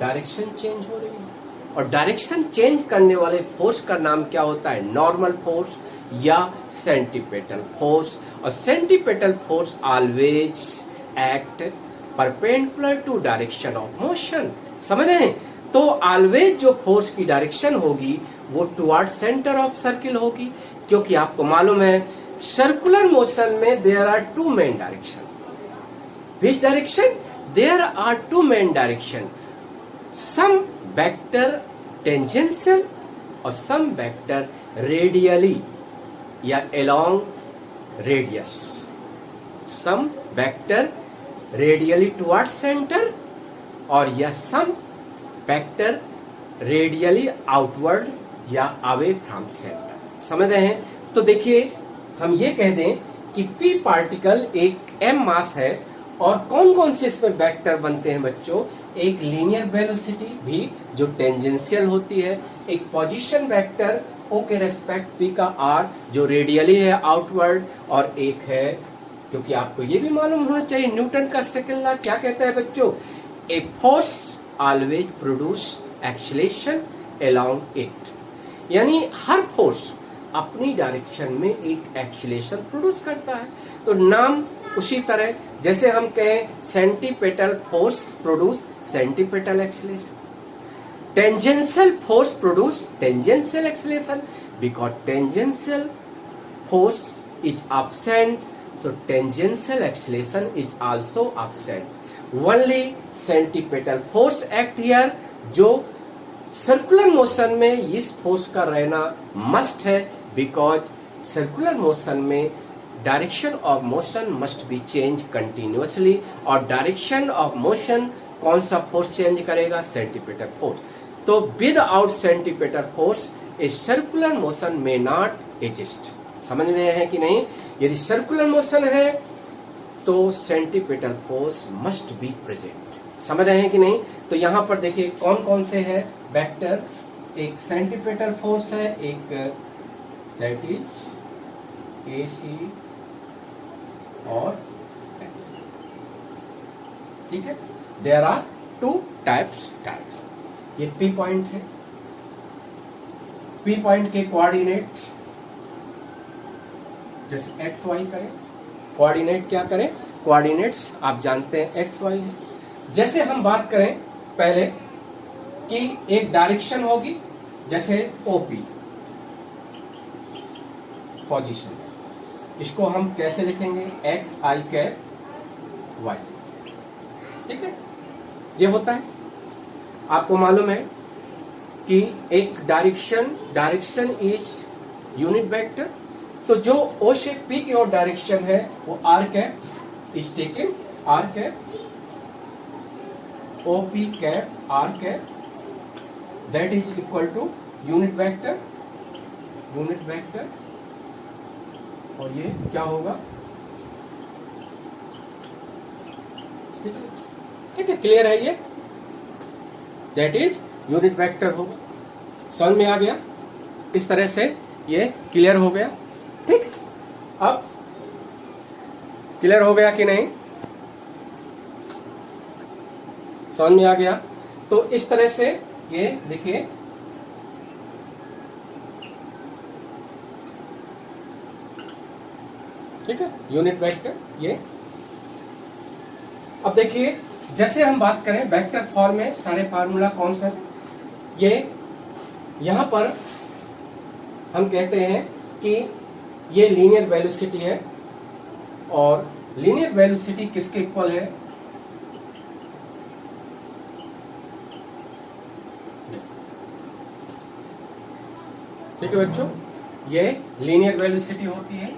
डायरेक्शन चेंज हो रही है, और डायरेक्शन चेंज करने वाले फोर्स का नाम क्या होता है? नॉर्मल फोर्स या सेंटीपेटल फोर्स। और centripetal force always act perpendicular to direction of motion. समझ रहे हैं? तो ऑलवेज जो फोर्स की डायरेक्शन होगी वो टुवर्ड सेंटर ऑफ सर्किल होगी, क्योंकि आपको मालूम है सर्कुलर मोशन में there are two main direction. Which direction? There are two main direction, some vector tangential और सम वेक्टर रेडियली या along radius. Some vector radially toward center और या सम वेक्टर रेडियली आउटवर्ड या अवे फ्रॉम सेंटर। समझ रहे हैं? तो देखिए हम ये कह दें कि p पार्टिकल एक m मास है, और कौन कौन से इसमें वेक्टर बनते हैं बच्चों? एक लीनियर वेलोसिटी भी जो टेंजेंशियल होती है, एक पोजीशन वेक्टर o के रेस्पेक्ट p का r जो रेडियली है आउटवर्ड, और एक है, क्योंकि आपको ये भी मालूम होना चाहिए न्यूटन का सेकंड लॉ क्या कहता है बच्चों? A force always produce acceleration along it, यानी हर फोर्स अपनी डायरेक्शन में एक एक्सीलरेशन प्रोड्यूस करता है। तो नाम उसी तरह जैसे हम कहें centripetal force produce centripetal acceleration, tangential force produce tangential acceleration, because tangential force is absent, so tangential acceleration is also absent. Only centripetal force act here, जो सर्कुलर मोशन में इस फोर्स का रहना मस्ट है, बिकॉज सर्कुलर मोशन में direction of motion must be change continuously, और डायरेक्शन ऑफ मोशन कौन सा फोर्स चेंज करेगा? Centripetal force. तो without centripetal force a circular motion may not exist. समझ रहे हैं कि नहीं? यदि सर्कुलर मोशन है तो सेंटीपेटल फोर्स मस्ट बी प्रेजेंट। समझ रहे हैं कि नहीं? तो यहां पर देखिए कौन कौन से है वेक्टर। एक सेंटीपेटल फोर्स है, एक दैट इज AC और FC, ठीक है। There are two types. ये P पॉइंट है, P पॉइंट के कोऑर्डिनेट जैसे एक्स वाई करें, कोऑर्डिनेट क्या करें? कोऑर्डिनेट्स आप जानते हैं एक्स वाई है। जैसे हम बात करें पहले कि एक डायरेक्शन होगी, जैसे OP पोजीशन, इसको हम कैसे लिखेंगे? एक्स आई कैप वाई, ठीक है। ये होता है, आपको मालूम है कि एक डायरेक्शन इज यूनिट वेक्टर। तो जो O से P की ओर डायरेक्शन है वो R cap is taken, R cap OP cap R cap, that is equal to unit vector, और ये क्या होगा? ठीक है, क्लियर है ये? दैट इज यूनिट वेक्टर होगा। समझ में आ गया? इस तरह से ये क्लियर हो गया, ठीक। अब क्लियर हो गया कि नहीं? समझ में आ गया? तो इस तरह से ये देखिए, ठीक है, यूनिट वेक्टर ये। अब देखिए जैसे हम बात करें वेक्टर फॉर्म में, सारे फार्मूला कौन सा है? ये यहां पर हम कहते हैं कि ये लीनियर वेलोसिटी है, और लीनियर वेलोसिटी किसके इक्वल है? ठीक है बच्चों, ये लीनियर वेलोसिटी होती है।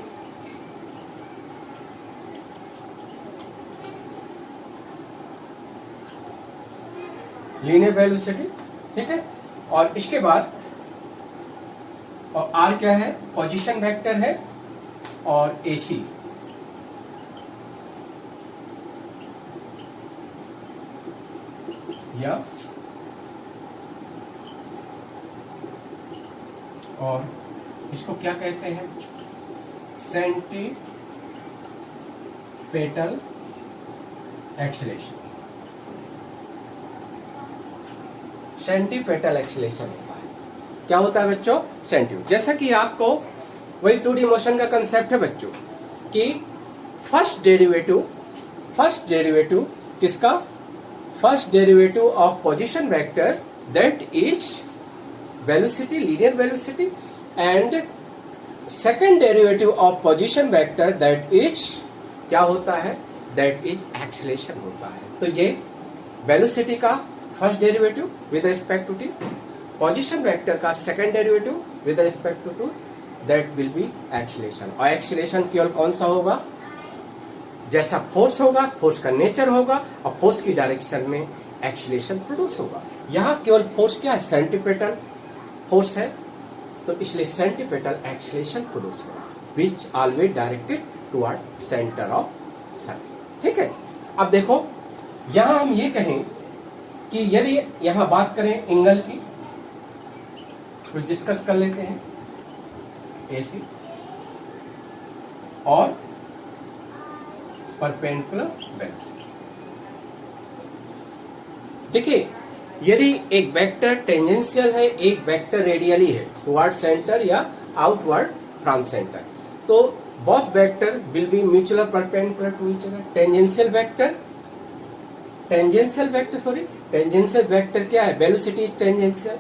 लीनियर वेलोसिटी, ठीक है। और इसके बाद और R क्या है? पोजीशन वेक्टर है, और AC या और इसको क्या कहते हैं? सेंटीपेटल एक्सीलरेशन, सेंटीपेटल एक्सीलरेशन होता है। क्या होता है बच्चों? सेंटीपेटल। जैसा कि आपको वही 2D मोशन का कंसेप्ट है बच्चों कि फर्स्ट डेरिवेटिव किसका? First derivative of position vector that is velocity, linear velocity, and second derivative of position vector that is क्या होता है? दैट इज एक्सीलरेशन होता है। तो ये वेलोसिटी का first derivative with respect to t, position vector का second derivative with respect to that will be acceleration. और एक्सीलरेशन केवल कौन सा होगा? जैसा फोर्स होगा, फोर्स का नेचर होगा और फोर्स की डायरेक्शन में एक्सीलरेशन प्रोड्यूस होगा। यहाँ केवल फोर्स क्या है? सेंटीपेटल फोर्स है, तो इसलिए सेंटीपेटल एक्सीलरेशन प्रोड्यूस होगा which always directed toward centre of circle. ठीक है। अब देखो यहां हम ये कहें कि यदि यहां बात करें एंगल की, तो डिस्कस कर लेते हैं ऐसी और परपेंडिकुलर वेलोसिटी। देखिए यदि एक वेक्टर टेंजेंशियल है, एक वेक्टर रेडियली है टुवर्ड सेंटर या आउटवर्ड फ्रॉम सेंटर, तो both vector will be mutual perpendicular to each other. Tangential vector क्या है? Velocity is tangential,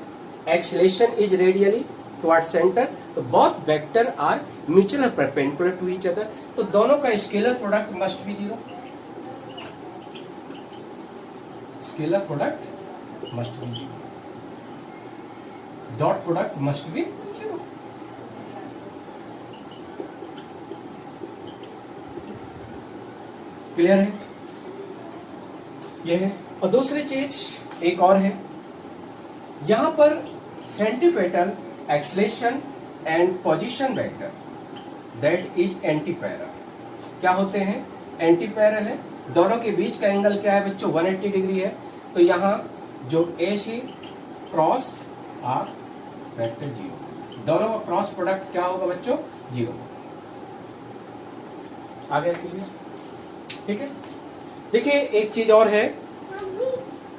acceleration is radially toward centre, तो both vector are mutual perpendicular to each other. तो दोनों का scalar product must be zero, scalar product must be zero, dot product must be zero। Clear है? यह है। और दूसरी चीज एक और है, यहां पर centripetal acceleration and position vector that is antiparallel. क्या होते हैं? एंटी पैरेलल है। दोनों के बीच का एंगल क्या है बच्चों? 180 डिग्री है। तो यहां जो ए सी क्रॉस आर वेक्टर जीरो, दोनों का क्रॉस प्रोडक्ट क्या होगा बच्चों? जीरो। आगे क्लियर? ठीक है। देखिए एक चीज और है,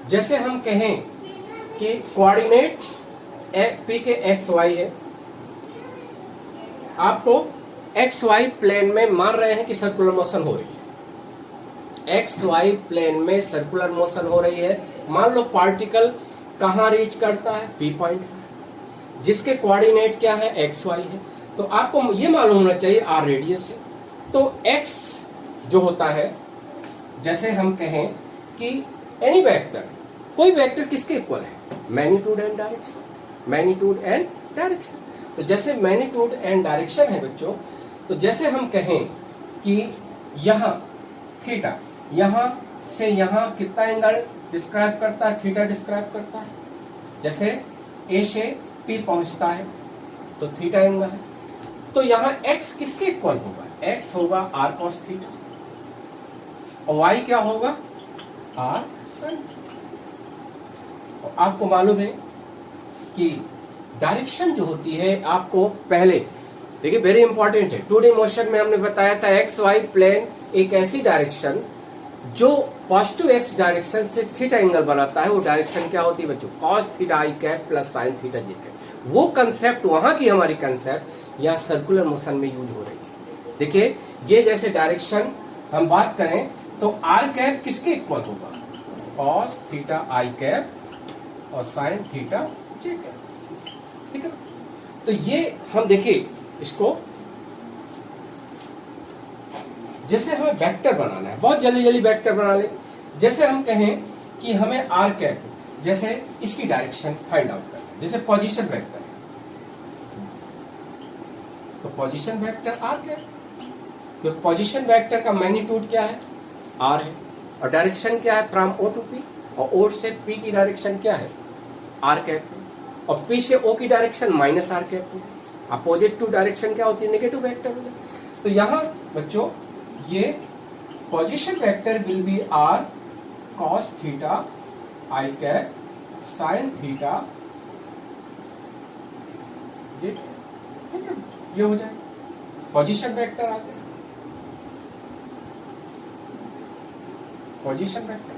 जैसे हम कहें कि कोऑर्डिनेट्स पी के एक्स वाई है, आपको एक्स वाई प्लेन में मान रहे हैं कि सर्कुलर मोशन हो रही है, एक्स वाई प्लेन में सर्कुलर मोशन हो रही है। मान लो पार्टिकल कहां रीच करता है? पी पॉइंट, जिसके कोऑर्डिनेट क्या है? एक्स वाई है। तो आपको ये मालूम होना चाहिए आर रेडियस है। तो एक्स जो होता है, जैसे हम कहें कि एनी वेक्टर, कोई वेक्टर किसके इक्वल है? Magnitude and direction, magnitude and direction. तो जैसे मैग्नीट्यूड एंड डायरेक्शन है बच्चों, तो जैसे हम कहें कि यहां थीटा, यहां से यहां कितना एंगल डिस्क्राइब करता है? थीटा डिस्क्राइब करता है। जैसे ए से पी पहुंचता है तो थीटा एंगल है। तो यहां एक्स किसके इक्वल होगा? एक्स होगा आर कॉस थीटा और वाई क्या होगा? R sine. आपको मालूम है कि डायरेक्शन जो होती है, आपको पहले देखिए वेरी इंपॉर्टेंट है, 2D मोशन में हमने बताया था एक्स वाई प्लेन एक ऐसी डायरेक्शन जो पॉजिटिव एक्स डायरेक्शन से थीटा एंगल बनाता है, वो डायरेक्शन क्या होती है बच्चों? Cos theta i cap plus sine theta J cap. वो कंसेप्ट वहां की हमारी कंसेप्ट यहाँ सर्कुलर मोशन में यूज हो रही है। देखिए ये जैसे डायरेक्शन हम बात करें तो आर कैप किसके इक्वल होगा? कॉस थीटा आई कैप और साइन थीटा जे कैप। ठीक है। तो ये हम देखिए इसको, जैसे हमें वेक्टर बनाना है, बहुत जल्दी जल्दी वेक्टर बना ले। जैसे हम कहें कि हमें आर कैप, जैसे इसकी डायरेक्शन फाइंड आउट करना है, जैसे पोजीशन वेक्टर है, तो पोजीशन वेक्टर आर कैप, तो पोजीशन वेक्टर का मैग्नीट्यूड क्या है? आर है, और डायरेक्शन क्या है? फ्रॉम ओ टू पी, और ओ से पी की डायरेक्शन क्या है? आर कैप है, और पी से ओ की डायरेक्शन माइनस आर कैप है। अपोजिट टू डायरेक्शन क्या होती है? नेगेटिव वेक्टर होता है। तो यहां बच्चों ये position vector will be r cos theta i cap sine theta, ये हो जाए। पोजीशन वेक्टर आ गया, पोजीशन वेक्टर।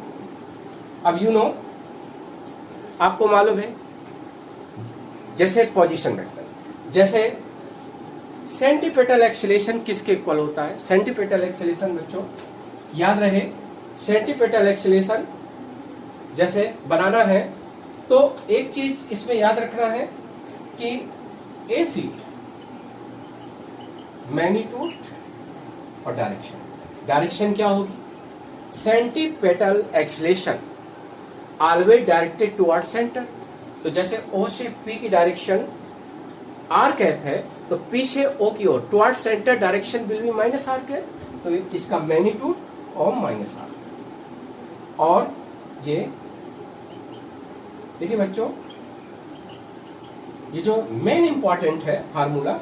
अब आपको मालूम है जैसे पोजीशन वेक्टर, जैसे सेंटीपेटल एक्सेलेरेशन किसके इक्वल होता है? सेंटीपेटल एक्सेलेरेशन बच्चों याद रहे, सेंटीपेटल एक्सेलेरेशन जैसे बनाना है तो एक चीज इसमें याद रखना है कि AC मैग्नीट्यूड और डायरेक्शन क्या होगी? Centripetal acceleration always directed toward centre. तो जैसे O से P की डायरेक्शन r कैप है तो P से O की ओर toward centre direction will be minus r cap, तो इसका मैग्नीट्यूड और माइनस r। और ये देखिए बच्चों, ये जो मेन इंपॉर्टेंट है फार्मूला,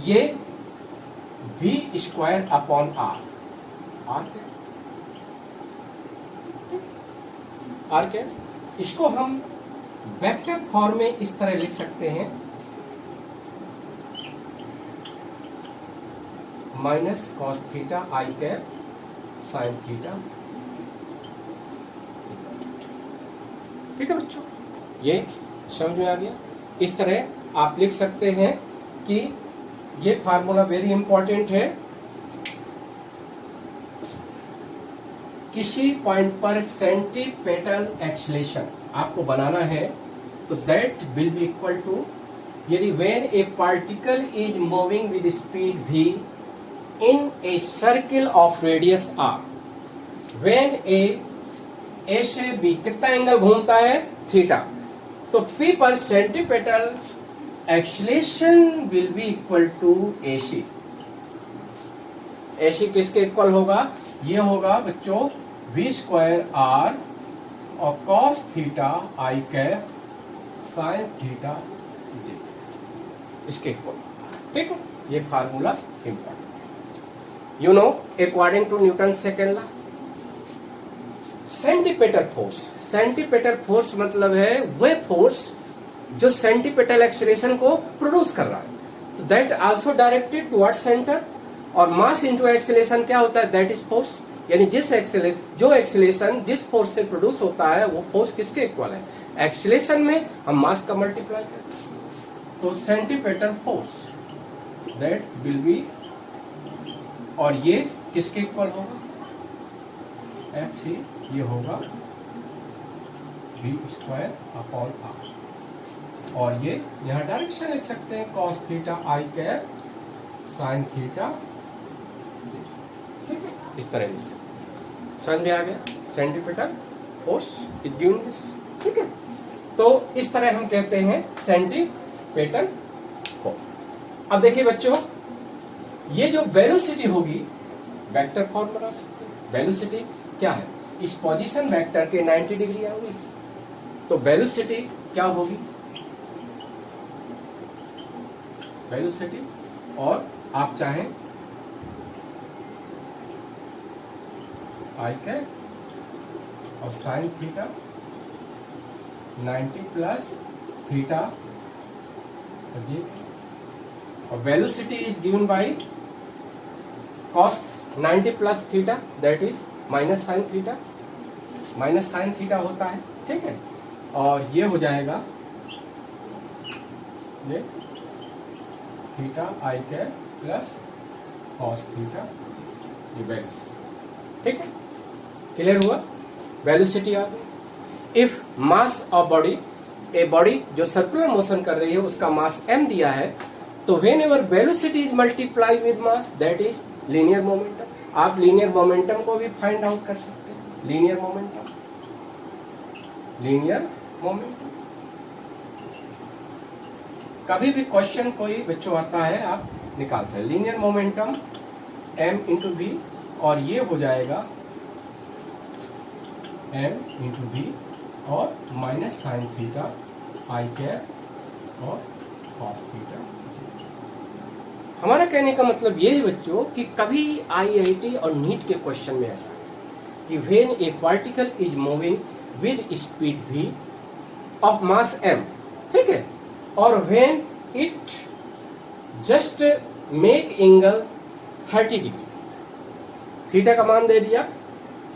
ये v² अपॉन r क्या, इसको हम वेक्टर फॉर्म में इस तरह लिख सकते हैं, minus cos theta i cap sine theta. ठीक है बच्चों, ये समझ में आ गया। इस तरह आप लिख सकते हैं कि ये फार्मूला वेरी इंपॉर्टेंट है। किसी पॉइंट पर सेंटीपेटल एक्सेलेरेशन आपको बनाना है तो that will be equal to, यदि when a particle is moving with speed v in a circle of radius r, when A से b कितना एंगल घूमता है? थीटा। तो P पर centripetal acceleration will be equal to AC। AC किसके इक्वल होगा? ये होगा बच्चों v² r और cos theta i cap sine theta j, इसके इक्वल। ठीक है, ये formula important. You know, according to Newton second law, centripetal force मतलब है वह फोर्स जो सेंटीपेटल एक्सेलेरेशन को प्रोड्यूस कर रहा है, that also directed toward center. और मास इनटू एक्सेलेरेशन क्या होता है? दैट इज फोर्स, यानी जो एक्सेलेरेशन जिस फोर्स से प्रोड्यूस होता है वो फोर्स किसके इक्वल है? एक्सेलेरेशन में हम मास का मल्टीप्लाई करते हैं, तो सेंटीपेटल फोर्स दैट विल बी, और ये किसके इक्वल होगा? FC, ये होगा v² अपॉन r। और ये यहां डायरेक्शन लिख सकते हैं cos theta i cap sine theta. ठीक है, इस तरह लिख सकते हैं। समझ में आ गया? सेंटीपेटल फोर्स इज गिवन दिस। ठीक है, तो इस तरह हम कहते हैं सेंटीपेटल फोर्स। अब देखिए बच्चों, ये जो वेलोसिटी होगी वेक्टर फॉर्म बना सकते हैं। वेलोसिटी क्या है? इस पोजीशन वेक्टर के 90 डिग्री होगी, तो वेलोसिटी क्या होगी? वेलोसिटी, और आप चाहें i कैप और साइन थीटा 90 प्लस थीटा जी, और velocity is given by cos 90 plus theta, that is minus sine theta. Minus sine theta होता है, ठीक है, और ये हो जाएगा ये theta i cap plus cos theta, ये वेलोसिटी। ठीक है, क्लियर हुआ? वेलोसिटी आ गई। If mass of body, a body जो सर्कुलर मोशन कर रही है उसका मास m दिया है, तो when ever velocity is multiply with mass that is linear momentum. आप लीनियर मोमेंटम को भी फाइंड आउट कर सकते हैं। लीनियर मोमेंटम कभी भी क्वेश्चन कोई बच्चों आता है आप निकाल सकते हैं। Linear momentum m into v, और ये हो जाएगा m इंटू v और minus sine theta i cap और cos थीटा। हमारा कहने का मतलब ये है बच्चों कि कभी IIT और नीट के क्वेश्चन में ऐसा है कि when a particle is moving with speed v of mass m, ठीक है, और when it just make angle 30 degree. Theta का मान दे दिया,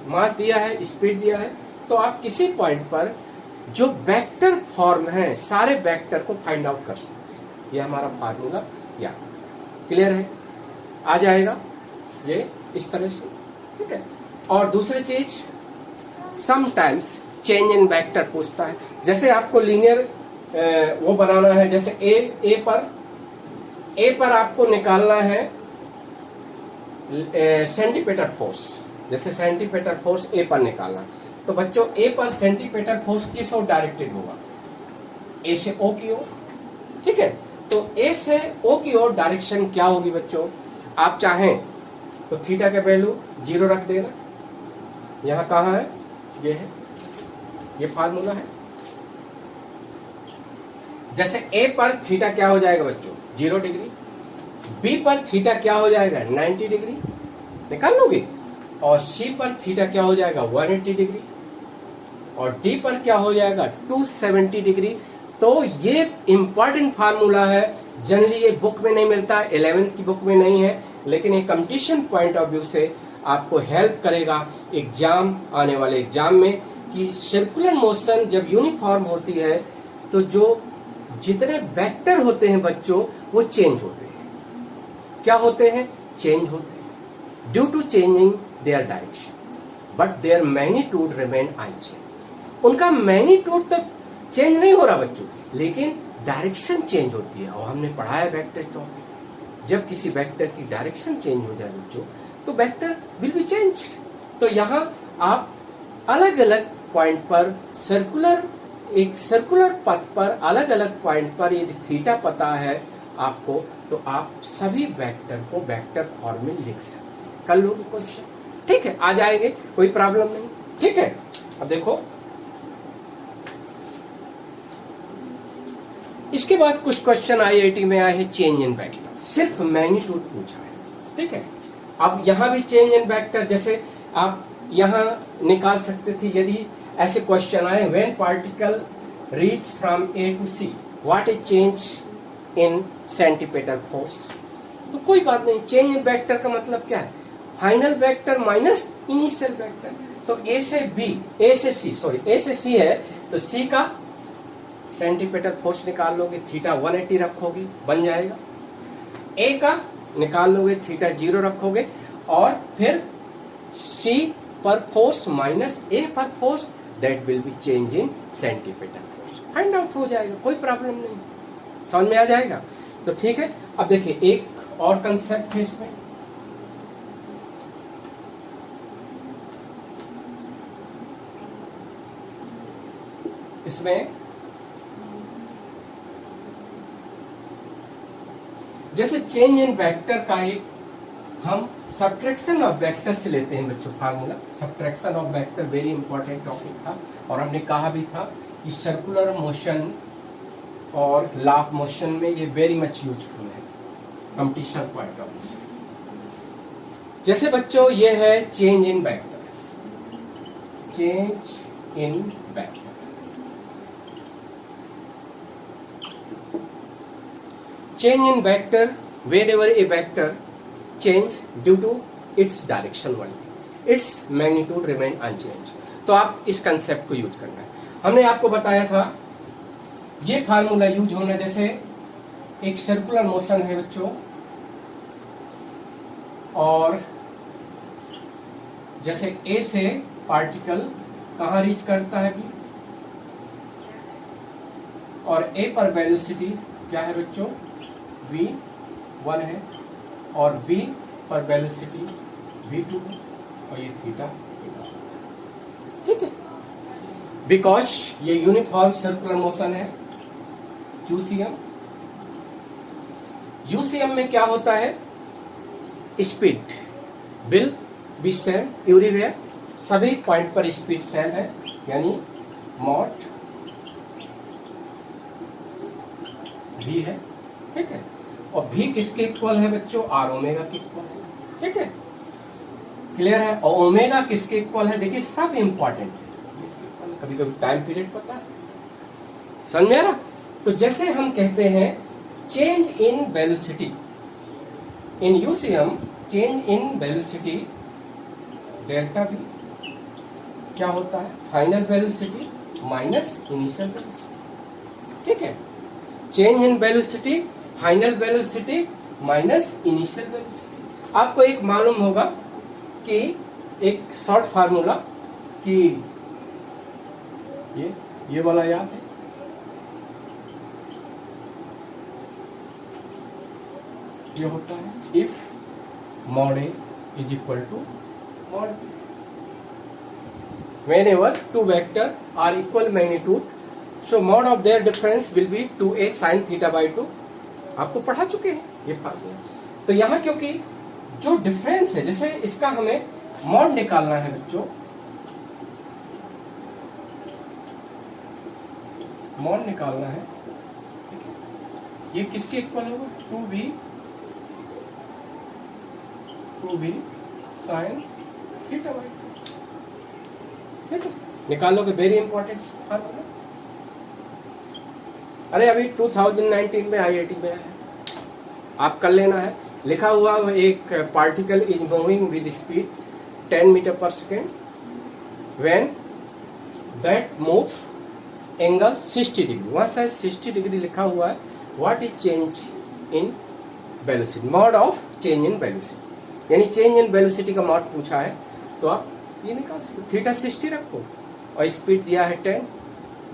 मास दिया है, स्पीड दिया है, तो आप किसी पॉइंट पर जो वेक्टर फॉर्म है सारे वेक्टर को फाइंड आउट कर सकते हैं। ये हमारा फार्मूला या क्लियर है, आ जाएगा ये इस तरह से, ठीक है। और दूसरी चीज, समटाइम्स चेंज इन वेक्टर पूछता है। जैसे आपको लीनियर वो बनाना है, जैसे ए पर आपको निकालना है सेंटीमीटर फोर्स, जैसे सेंटीमीटर फोर्स ए पर निकालना, तो बच्चों ए पर सेंटीमीटर फोर्स किस ओर डायरेक्टेड होगा? ए से ओ की ओर, ठीक है। तो ए से ओ की ओर डायरेक्शन क्या होगी बच्चों? आप चाहें तो थीटा का वैल्यू 0 रख देना। यहां कहां है? ये है, ये फार्मूला है। जैसे ए पर थीटा क्या हो जाएगा बच्चों? 0 डिग्री। बी पर थीटा क्या हो जाएगा? 90 डिग्री, निकाल लोगे। और सी पर थीटा क्या हो जाएगा? 180 डिग्री। और डी पर क्या हो जाएगा? 270 डिग्री। तो ये इंपॉर्टेंट फार्मूला है, जनरली ये बुक में नहीं मिलता, 11th की बुक में नहीं है, लेकिन ये कंपटीशन पॉइंट ऑफ व्यू से आपको हेल्प करेगा एग्जाम, आने वाले एग्जाम में, कि सर्कुलर मोशन जब यूनिफॉर्म होती है तो जो जितने वेक्टर होते हैं बच्चों वो चेंज होते हैं। क्या होते हैं? चेंज होते हैं due to changing their direction, but their magnitude remain unchanged. उनका मैग्नीट्यूड तो चेंज नहीं हो रहा बच्चों, लेकिन डायरेक्शन चेंज होती है। और हमने पढ़ा है वेक्टर टॉपिक, जब किसी वेक्टर की डायरेक्शन चेंज हो जाए बच्चों तो वेक्टर विल बी चेंज। तो यहाँ आप अलग अलग पॉइंट पर एक सर्कुलर पथ पर अलग अलग पॉइंट पर यदि थीटा पता है आपको, तो आप सभी वेक्टर को वेक्टर फॉर्म में लिख सकते हैं। कर लोगे क्वेश्चन, ठीक है, आ जाएंगे, कोई प्रॉब्लम नहीं, ठीक है। अब देखो, इसके बाद कुछ क्वेश्चन आईआईटी में आए हैं चेंज इन वेक्टर, सिर्फ मैग्नीट्यूड पूछा है, ठीक है। अब यहां भी चेंज इन वेक्टर, जैसे आप यहां निकाल सकते थे यदि ऐसे क्वेश्चन आए, when particle reach from A to C what is change in centimeter force. तो कोई बात नहीं, चेंज इन वेक्टर का मतलब क्या है? Final vector minus initial vector. तो ए से सी है, तो सी का सेंटीमीटर फोर्स निकाल लोगे, थीटा 180 रखोगे, बन जाएगा। ए का निकाल लोगे, थीटा 0 रखोगे, और फिर सी पर फोर्स माइनस ए पर force, that will B change in centimeter force. Find out हो जाएगा, कोई प्रॉब्लम नहीं, समझ में आ जाएगा। तो ठीक है, अब देखिए एक और कंसेप्ट है इसमें, जैसे चेंज इन वेक्टर का एक हम सब्ट्रैक्शन ऑफ वेक्टर से लेते हैं बच्चों formula. Subtraction of vector very important topic था, और हमने कहा भी था कि सर्कुलर मोशन और लॉ ऑफ मोशन में ये वेरी मच यूजफुल है कंपटीशन पॉइंट ऑफ व्यू से। जैसे बच्चों ये है change in vector, change in vector, change in vector wherever a vector change due to its direction only, its magnitude remain unchanged। तो आप इस कंसेप्ट को यूज करना है। हमने आपको बताया था ये फार्मूला यूज होना, जैसे एक सर्कुलर मोशन है बच्चों, और जैसे ए से पार्टिकल कहां रीच करता है भी, और ए पर वेलोसिटी क्या है बच्चों? v1 है, और b पर वेलोसिटी v2 है, और ये थीटा, ठीक है। बिकॉज ये यूनिफॉर्म सर्कुलर मोशन है। यूसीएम में क्या होता है? Speed will B same everywhere, सभी पॉइंट पर स्पीड सेम है, यानी मॉड v है, ठीक है। और v किसके इक्वल है बच्चों? आर ओमेगा के इक्वल है, ठीक है, क्लियर है। और ओमेगा किसके इक्वल है? देखिए सब इंपॉर्टेंट है, कभी कभी टाइम पीरियड पता है, समझ में आ रहा? तो जैसे हम कहते हैं change in velocity, in UCM change in velocity delta v क्या होता है, final velocity minus initial velocity. ठीक है, change in velocity, final velocity minus initial velocity. आपको एक मालूम होगा कि एक शॉर्ट फार्मूला कि ये वाला याद है, ये होता है if mod A is equal to mod B, whenever two vector are equal magnitude, so mod of their difference will be 2a sin theta by 2। आपको पढ़ा चुके हैं ये फार्मूला। तो यहाँ क्योंकि जो डिफरेंस है, जैसे इसका हमें मॉड निकालना है बच्चों, मॉड निकालना है, ये किसके इक्वल होगा, 2b sin थीटा बाई 2। ठीक है, निकालोगे, वेरी इंपॉर्टेंट फार्मूला। अरे अभी 2019 में IIT में है, आप कर लेना है। लिखा हुआ एक particle is moving with speed 10 metre per second when that move angle 60 degree, वहां शायद 60 डिग्री लिखा हुआ है। What is change in velocity, mod of change in velocity, यानी चेंज इन वेलोसिटी का मॉड पूछा है तो आप ये निकाल सकते, थीटा 60 रखो और स्पीड दिया है 10,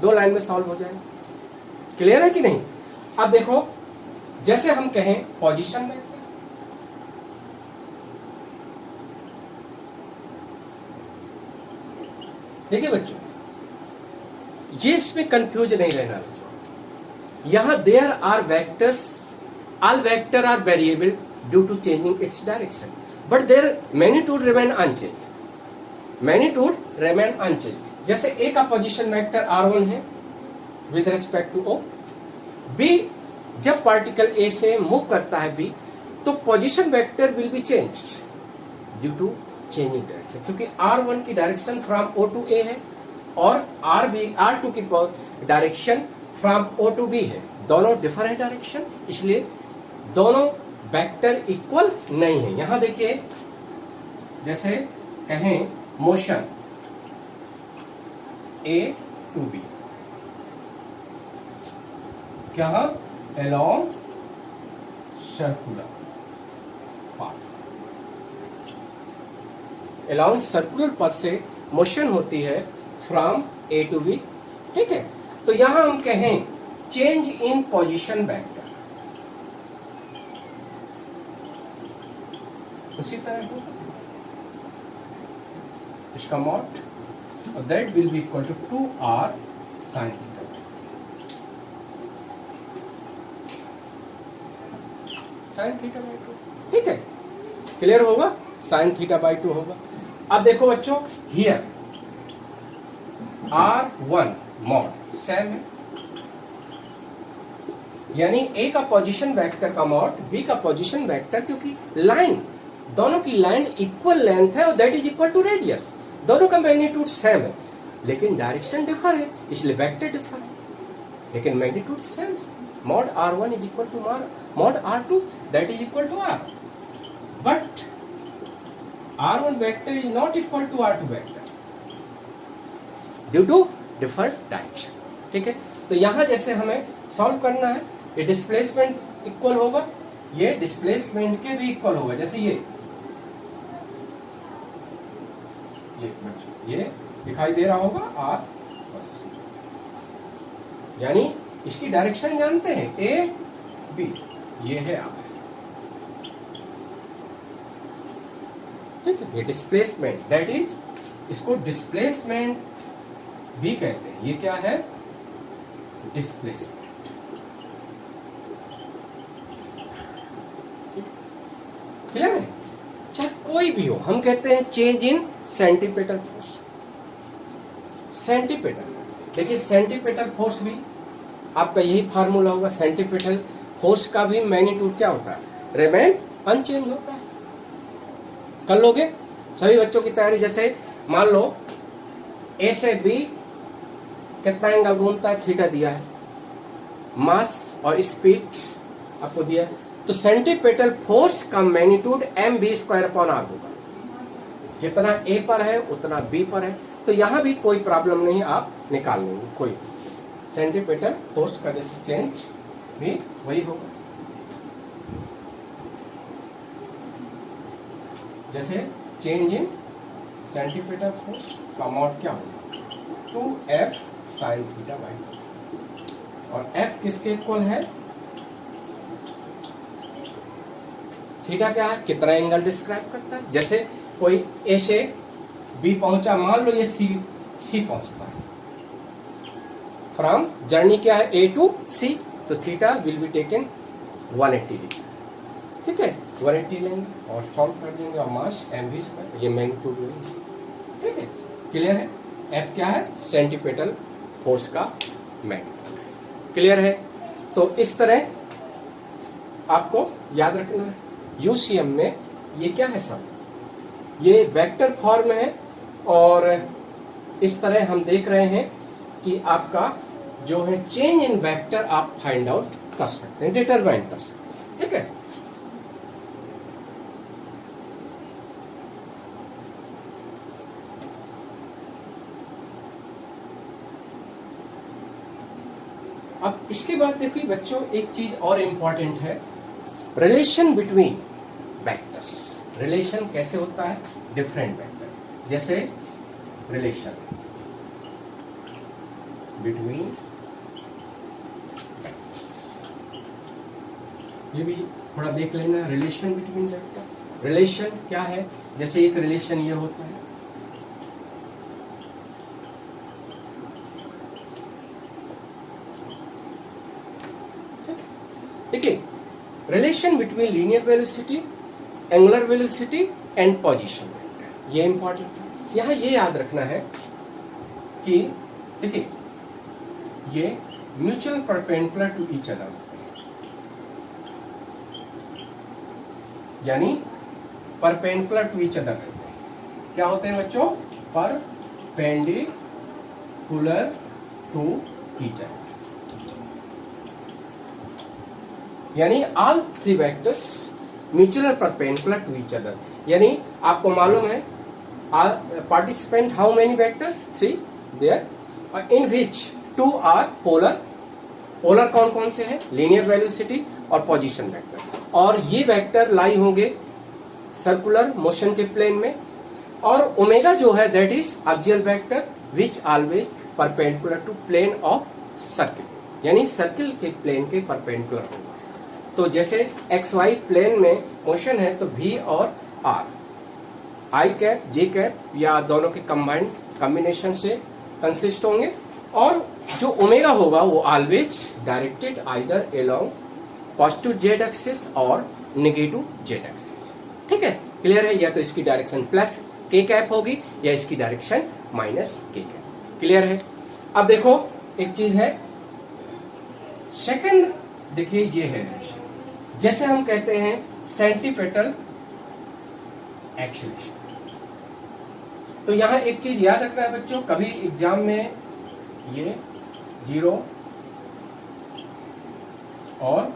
2 लाइन में सॉल्व हो जाएगा। क्लियर है कि नहीं? अब देखो, जैसे हम कहें पोजीशन में, देखिए बच्चों, ये इसमें कंफ्यूज नहीं रहना बच्चों। यहां there are vectors, all vector are variable due to changing its direction, but their magnitude remain unchanged, magnitude remain unchanged. जैसे ए का पोजीशन वेक्टर r1 है with respect to O, B जब पार्टिकल ए से मूव करता है बी, तो position vector will be changed due to changing direction, क्योंकि r1 की direction from o to a है और r2 की direction from o to b है, दोनों डिफरेंट डायरेक्शन, इसलिए दोनों वेक्टर इक्वल नहीं है। यहां देखिए, जैसे कहें मोशन a टू b, क्या along circular path, along circular path से मोशन होती है फ्रॉम ए टू बी। ठीक है, तो यहां हम कहें चेंज इन पोजीशन वेक्टर, उसी तरह होगा इसका मॉड, और that will be equal to 2r sin theta, sin theta by 2। ठीक है, क्लियर होगा, sin थीटा बाई 2 होगा। अब देखो बच्चों, हियर r1 मॉड सेम है, यानी ए का पोजीशन वेक्टर का मॉड बी का पोजीशन वेक्टर, क्योंकि लाइन, दोनों की लाइन इक्वल लेंथ है और that is equal to radius, दोनों का मैग्नीट्यूड सेम है, लेकिन डायरेक्शन डिफर है, इसलिए वेक्टर डिफर है, लेकिन मैग्नीट्यूड सेम है। Mod r1 is equal to mod r2, that is equal to r, but r1 vector is not equal to r2 vector due to different direction. ठीक है, तो यहां जैसे हमें सॉल्व करना है, ये डिस्प्लेसमेंट इक्वल होगा, ये डिस्प्लेसमेंट के भी इक्वल होगा। जैसे ये दिखाई दे रहा होगा r, यानी इसकी डायरेक्शन जानते हैं ए बी, ये है r। ठीक है, ये डिस्प्लेसमेंट, दैट इज, इसको डिस्प्लेसमेंट भी कहते हैं। ये क्या है, डिस्प्लेसमेंट। क्लियर है? चाहे कोई भी हो, हम कहते हैं चेंज इन सेंटीपेटल फोर्स, सेंटीपेटल। देखिए, सेंटीपेटल फोर्स भी आपका यही फार्मूला होगा, सेंटीपेटल फोर्स का भी मैग्नीट्यूड क्या होता है, रिमेन अनचेंज होता है। कर लोगे सभी बच्चों की तैयारी। जैसे मान लो ए से बी कितना एंगल घूमता है, थीटा दिया है, मास और स्पीड आपको दिया है, तो सेंटीपिटल फोर्स का मैग्नीट्यूड mv² अपॉन r होगा। जितना A पर है उतना B पर है, तो यहां भी कोई प्रॉब्लम नहीं, आप निकाल लेंगे। कोई सेंटीपिटल फोर्स का जैसे चेंज भी वही होगा। जैसे चेंज इन सेंटीपिटल फोर्स का मॉड क्या होगा, 2f sin θ/, और f किसके इक्वल है, थीटा क्या है, कितना एंगल डिस्क्राइब करता है। जैसे कोई ए से बी पहुंचा, मान लो ये सी पहुंचता है, फ्रॉम जर्नी क्या है ए टू सी, तो theta will be taken 180 degree. ठीक है, 180 लेंगे और सॉल्व कर देंगे, और मास mv², ये मैग्नीट्यूड लेंगे। ठीक है, क्लियर है। F क्या है, सेंटीपिटल फोर्स का मैग्नीट्यूड है। क्लियर है। तो इस तरह आपको याद रखना है। यूसीएम में ये क्या है सब, ये वेक्टर फॉर्म है, और इस तरह हम देख रहे हैं कि आपका जो है चेंज इन वेक्टर आप फाइंड आउट कर सकते हैं, डिटरमाइन कर सकते हैं। ठीक है, अब इसके बाद देखिए बच्चों, एक चीज और इंपॉर्टेंट है, रिलेशन बिटवीन वेक्टर्स। रिलेशन कैसे होता है, डिफरेंट वेक्टर, जैसे रिलेशन बिटवीन वेक्टर्स, ये भी थोड़ा देख लेना। रिलेशन बिटवीन वेक्टर, रिलेशन क्या है, जैसे एक रिलेशन ये होता है, देखिए relation between linear velocity, angular velocity and position vector, ये इंपॉर्टेंट है। यहां ये याद रखना है कि देखिए ये mutual perpendicular to each other, यानी परपेंडिकुलर टू ईच अदर रहते हैं। क्या होते हैं बच्चों, परपेंडिकुलर टू ईच अदर, यानी all three vectors mutual perpendicular to each other. यानी आपको मालूम है participant how many vectors, 3 there, in which 2 are polar. Polar कौन कौन से हैं, लीनियर वेलोसिटी और पोजीशन वेक्टर, और ये वेक्टर लाई होंगे सर्कुलर मोशन के प्लेन में, और ओमेगा जो है that is axial vector which always perpendicular to plane of circle, यानी सर्किल के प्लेन के परपेंडिकुलर होगा। तो जैसे एक्स वाई प्लेन में मोशन है तो v और r, i cap j cap या दोनों के कंबाइंड कॉम्बिनेशन से कंसिस्ट होंगे, और जो ओमेगा होगा वो always directed either along positive Z axis और नेगेटिव जेड एक्सिस। ठीक है, क्लियर है। या तो इसकी डायरेक्शन प्लस k कैप होगी या इसकी direction minus k cap. Clear है। अब देखो एक चीज है, सेकंड देखिए ये है, जैसे हम कहते हैं सेंटीपिटल एक्सेलरेशन, तो यहां एक चीज याद रखना है बच्चों, कभी एग्जाम में ये 0 और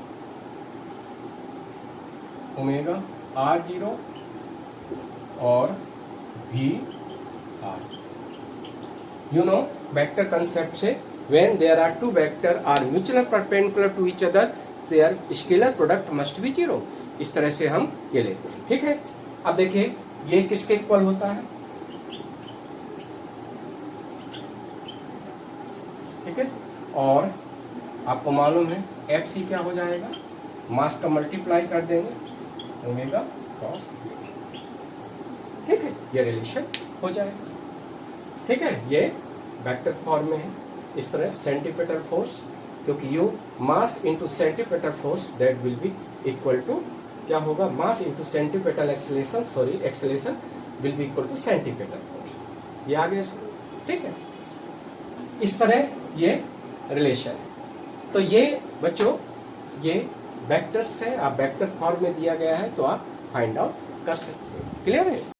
ओमेगा r0 और v r, you know vector concept से, when there are two vector are mutually perpendicular to each other, their scalar product must be 0। इस तरह से हम ये लेते हैं। ठीक है, अब देखिए ये किसके इक्वल होता है, ठीक है, और आपको मालूम है FC क्या हो जाएगा, मास का मल्टीप्लाई कर देंगे ओमेगा क्रॉस। ठीक है, ये रिलेशन हो जाएगा। ठीक है, ये वेक्टर फॉर्म में है। इस तरह सेंटीपिटल फोर्स, क्योंकि you mass into centripetal force that will be equal to क्या होगा, mass into centripetal acceleration, sorry acceleration will be equal to centripetal force. ये आ गया। ठीक है, इस तरह ये रिलेशन है। तो ये बच्चों ये वेक्टर्स है, आप वेक्टर फॉर्म में दिया गया है तो आप फाइंड आउट कर सकते हो। क्लियर है।